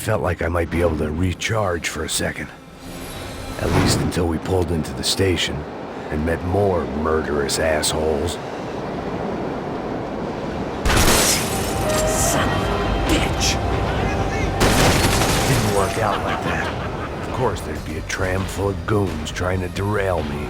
Felt like I might be able to recharge for a second. At least until we pulled into the station and met more murderous assholes. Son of a bitch! Didn't work out like that. Of course there'd be a tram full of goons trying to derail me.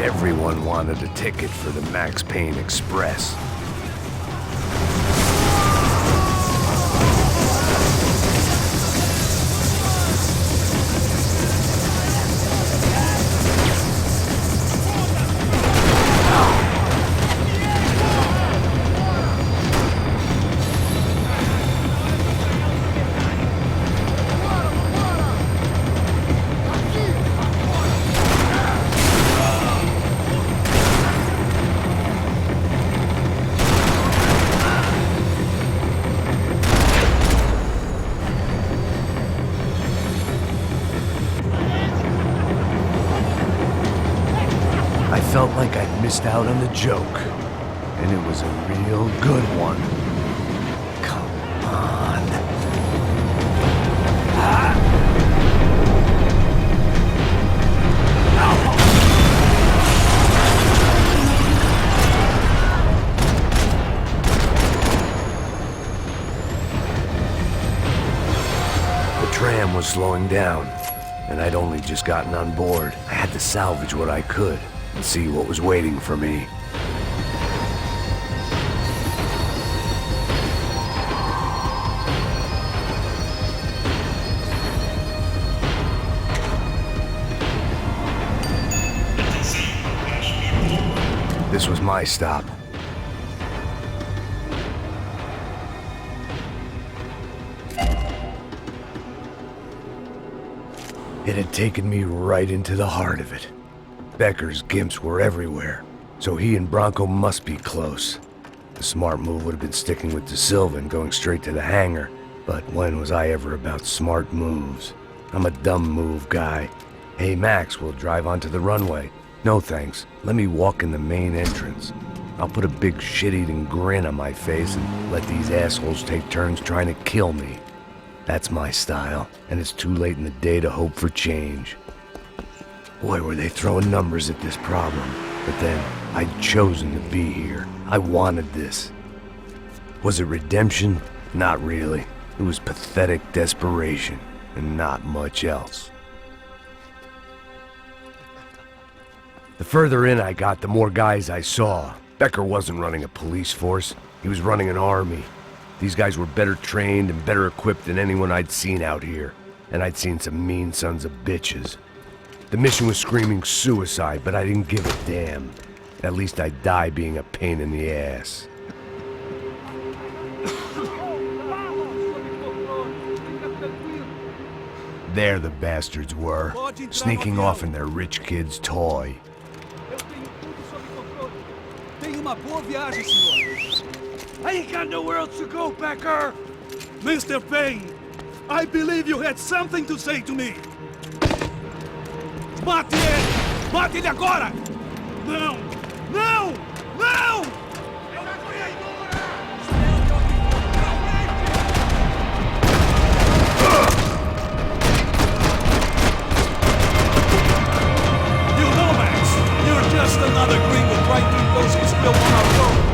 Everyone wanted a ticket for the Max Payne Express. felt like I'd missed out on the joke. And it was a real good one. Come on. The tram was slowing down, and I'd only just gotten on board. I had to salvage what I could and see what was waiting for me. This was my stop. It had taken me right into the heart of it. Becker's gimps were everywhere, so he and Bronco must be close. The smart move would have been sticking with De Silva and going straight to the hangar, but when was I ever about smart moves? I'm a dumb move guy. Hey Max, we'll drive onto the runway. No thanks, let me walk in the main entrance. I'll put a big shit-eating grin on my face and let these assholes take turns trying to kill me. That's my style, and it's too late in the day to hope for change. Boy, were they throwing numbers at this problem. But then, I'd chosen to be here. I wanted this. Was it redemption? Not really. It was pathetic desperation, and not much else. The further in I got, the more guys I saw. Becker wasn't running a police force. He was running an army. These guys were better trained and better equipped than anyone I'd seen out here. And I'd seen some mean sons of bitches. The mission was screaming suicide, but I didn't give a damn. At least I'd die being a pain in the ass. There the bastards were, sneaking off in their rich kid's toy. Tenha uma boa viagem, senhor. I ain't got nowhere else to go, Becker! Mr. Payne, I believe you had something to say to me. Mate ele! Mate ele agora! Não! Não! Não! You know, Max, you're just another gringo trying to impose his will on our road.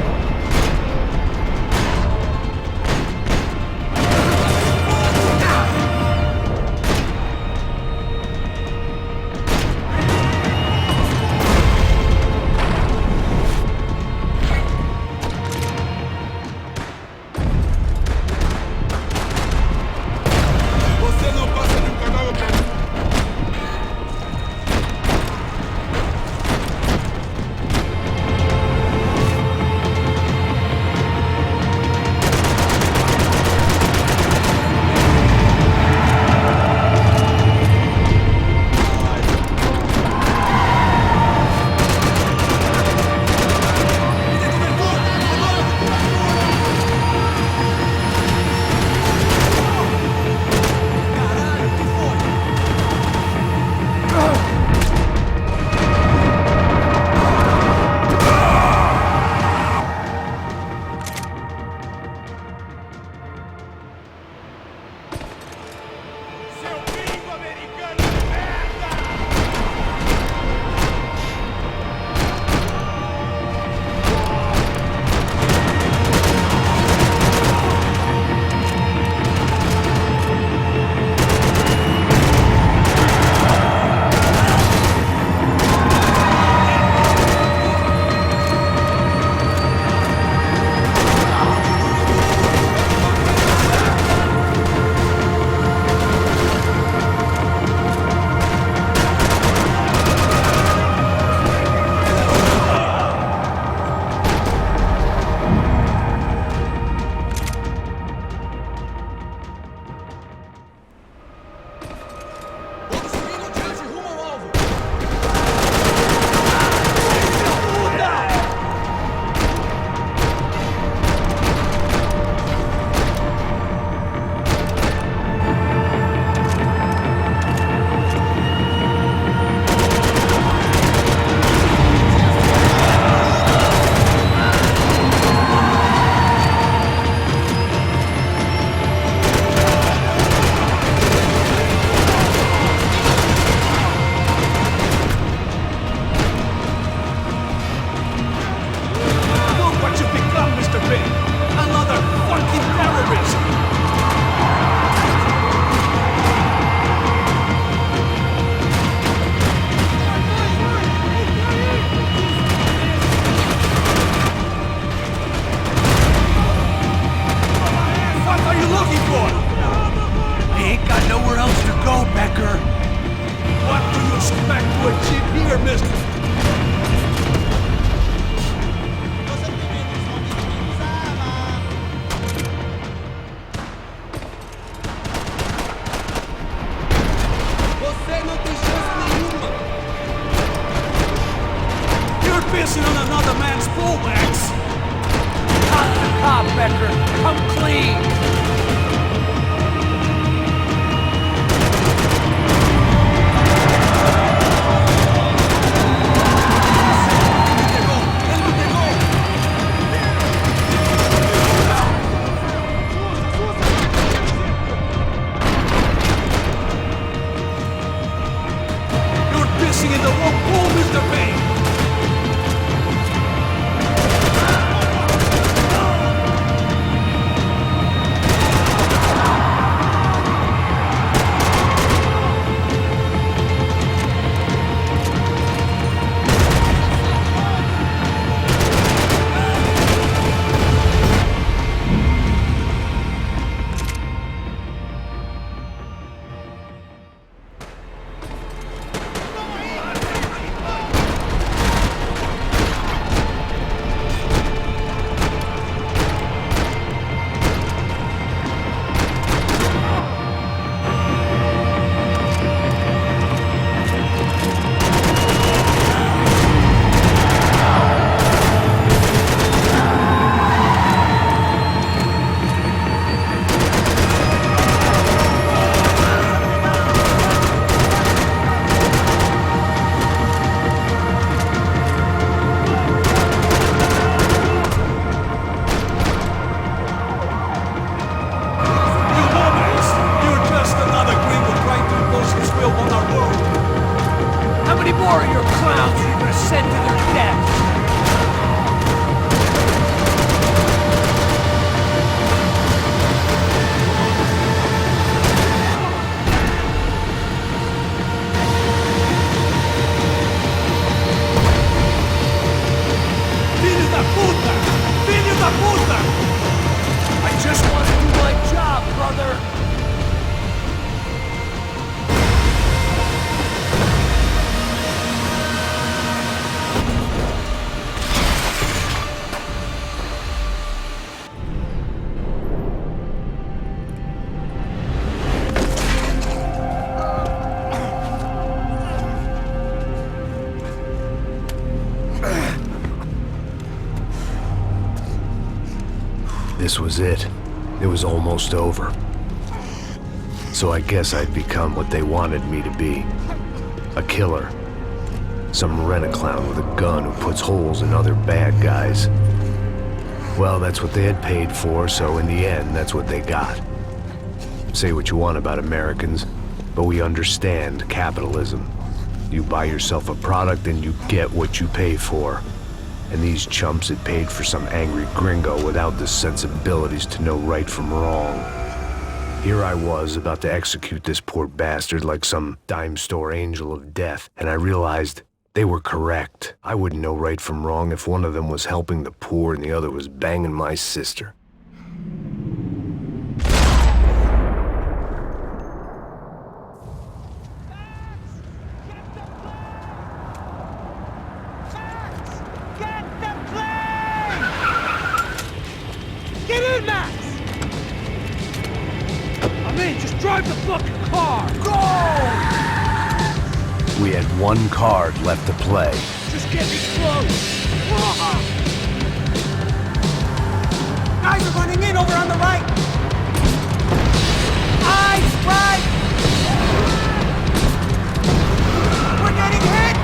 pissing on another man's bullwags! Cop the cop, Becker! Come clean! In the wrong pool, Mr. Payne! This was it. It was almost over. So I guess I'd become what they wanted me to be. A killer. Some rent-a-clown with a gun who puts holes in other bad guys. Well, that's what they had paid for, so in the end, that's what they got. Say what you want about Americans, but we understand capitalism. You buy yourself a product and you get what you pay for. And these chumps had paid for some angry gringo without the sensibilities to know right from wrong. Here I was, about to execute this poor bastard like some dime store angel of death, and I realized they were correct. I wouldn't know right from wrong if one of them was helping the poor and the other was banging my sister. Get in, Max! I'm in, just drive the fucking car! Go! We had one card left to play. Just get me close! Guys are running in over on the right! Eyes right! We're getting hit!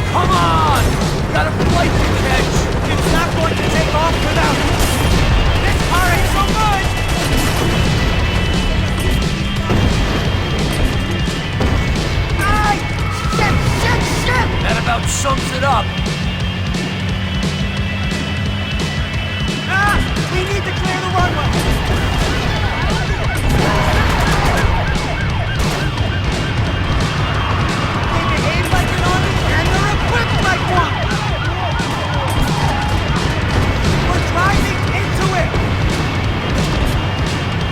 Come on! We got a flight to catch! It's not going to take off without us! This car ain't so good! Ay! Shit! That about sums it up. We need to clear the runway! They behave like an army and they're equipped like one! We're driving into it!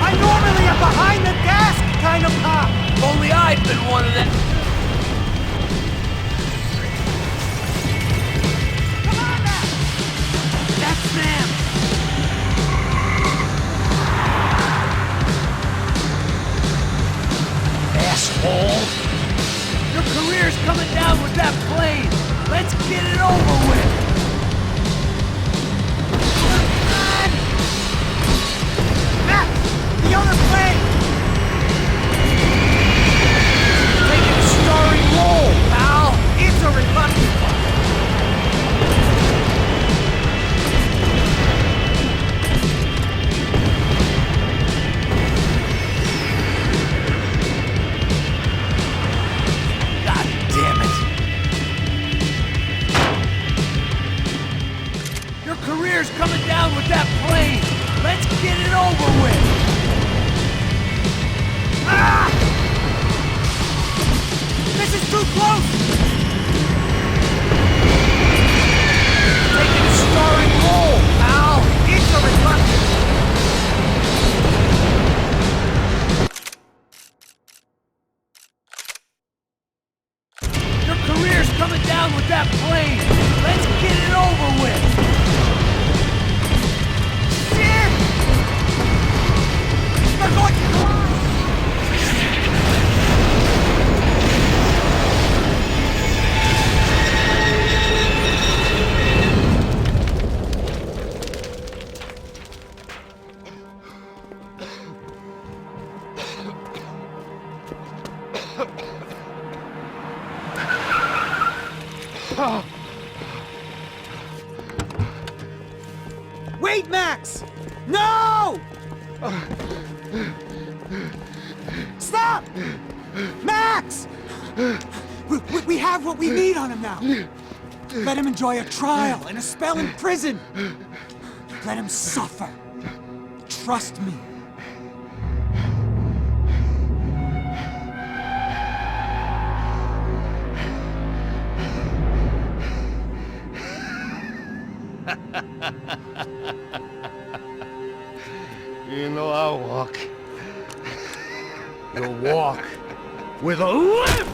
I'm normally a behind-the-desk kind of cop! Only I've been one of them. Come on now! That's them! Let's get it over with! The other plane! Taking a starring role, pal! It's a reluctant one! God damn it! Your career's coming down with that plane! Let's get it over with! Ah! This is too close! Taking a starring role, pal! It's a reluctant! Your career's coming down with that plane! Let's get it over with! Shit! They're going to collide! Wait, Max! No! Stop! Max! We have what we need on him now. Let him enjoy a trial and a spell in prison. Let him suffer. Trust me. You know I'll walk. You'll walk with a lift!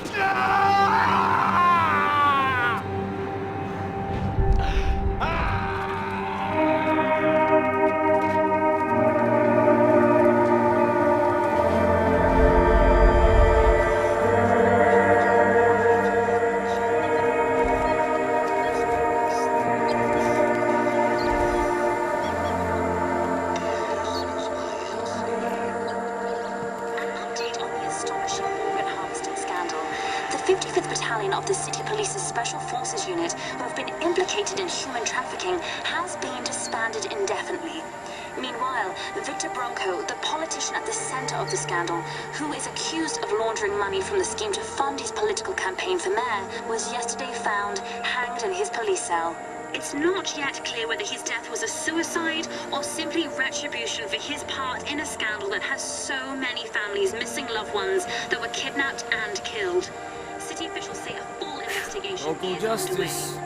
Of the City Police's Special Forces Unit, who have been implicated in human trafficking, has been disbanded indefinitely. Meanwhile, Victor Bronco, the politician at the center of the scandal, who is accused of laundering money from the scheme to fund his political campaign for mayor, was yesterday found hanged in his police cell. It's not yet clear whether his death was a suicide or simply retribution for his part in a scandal that has so many families missing loved ones that were kidnapped and killed. City officials say a full investigation Local is underway. justice.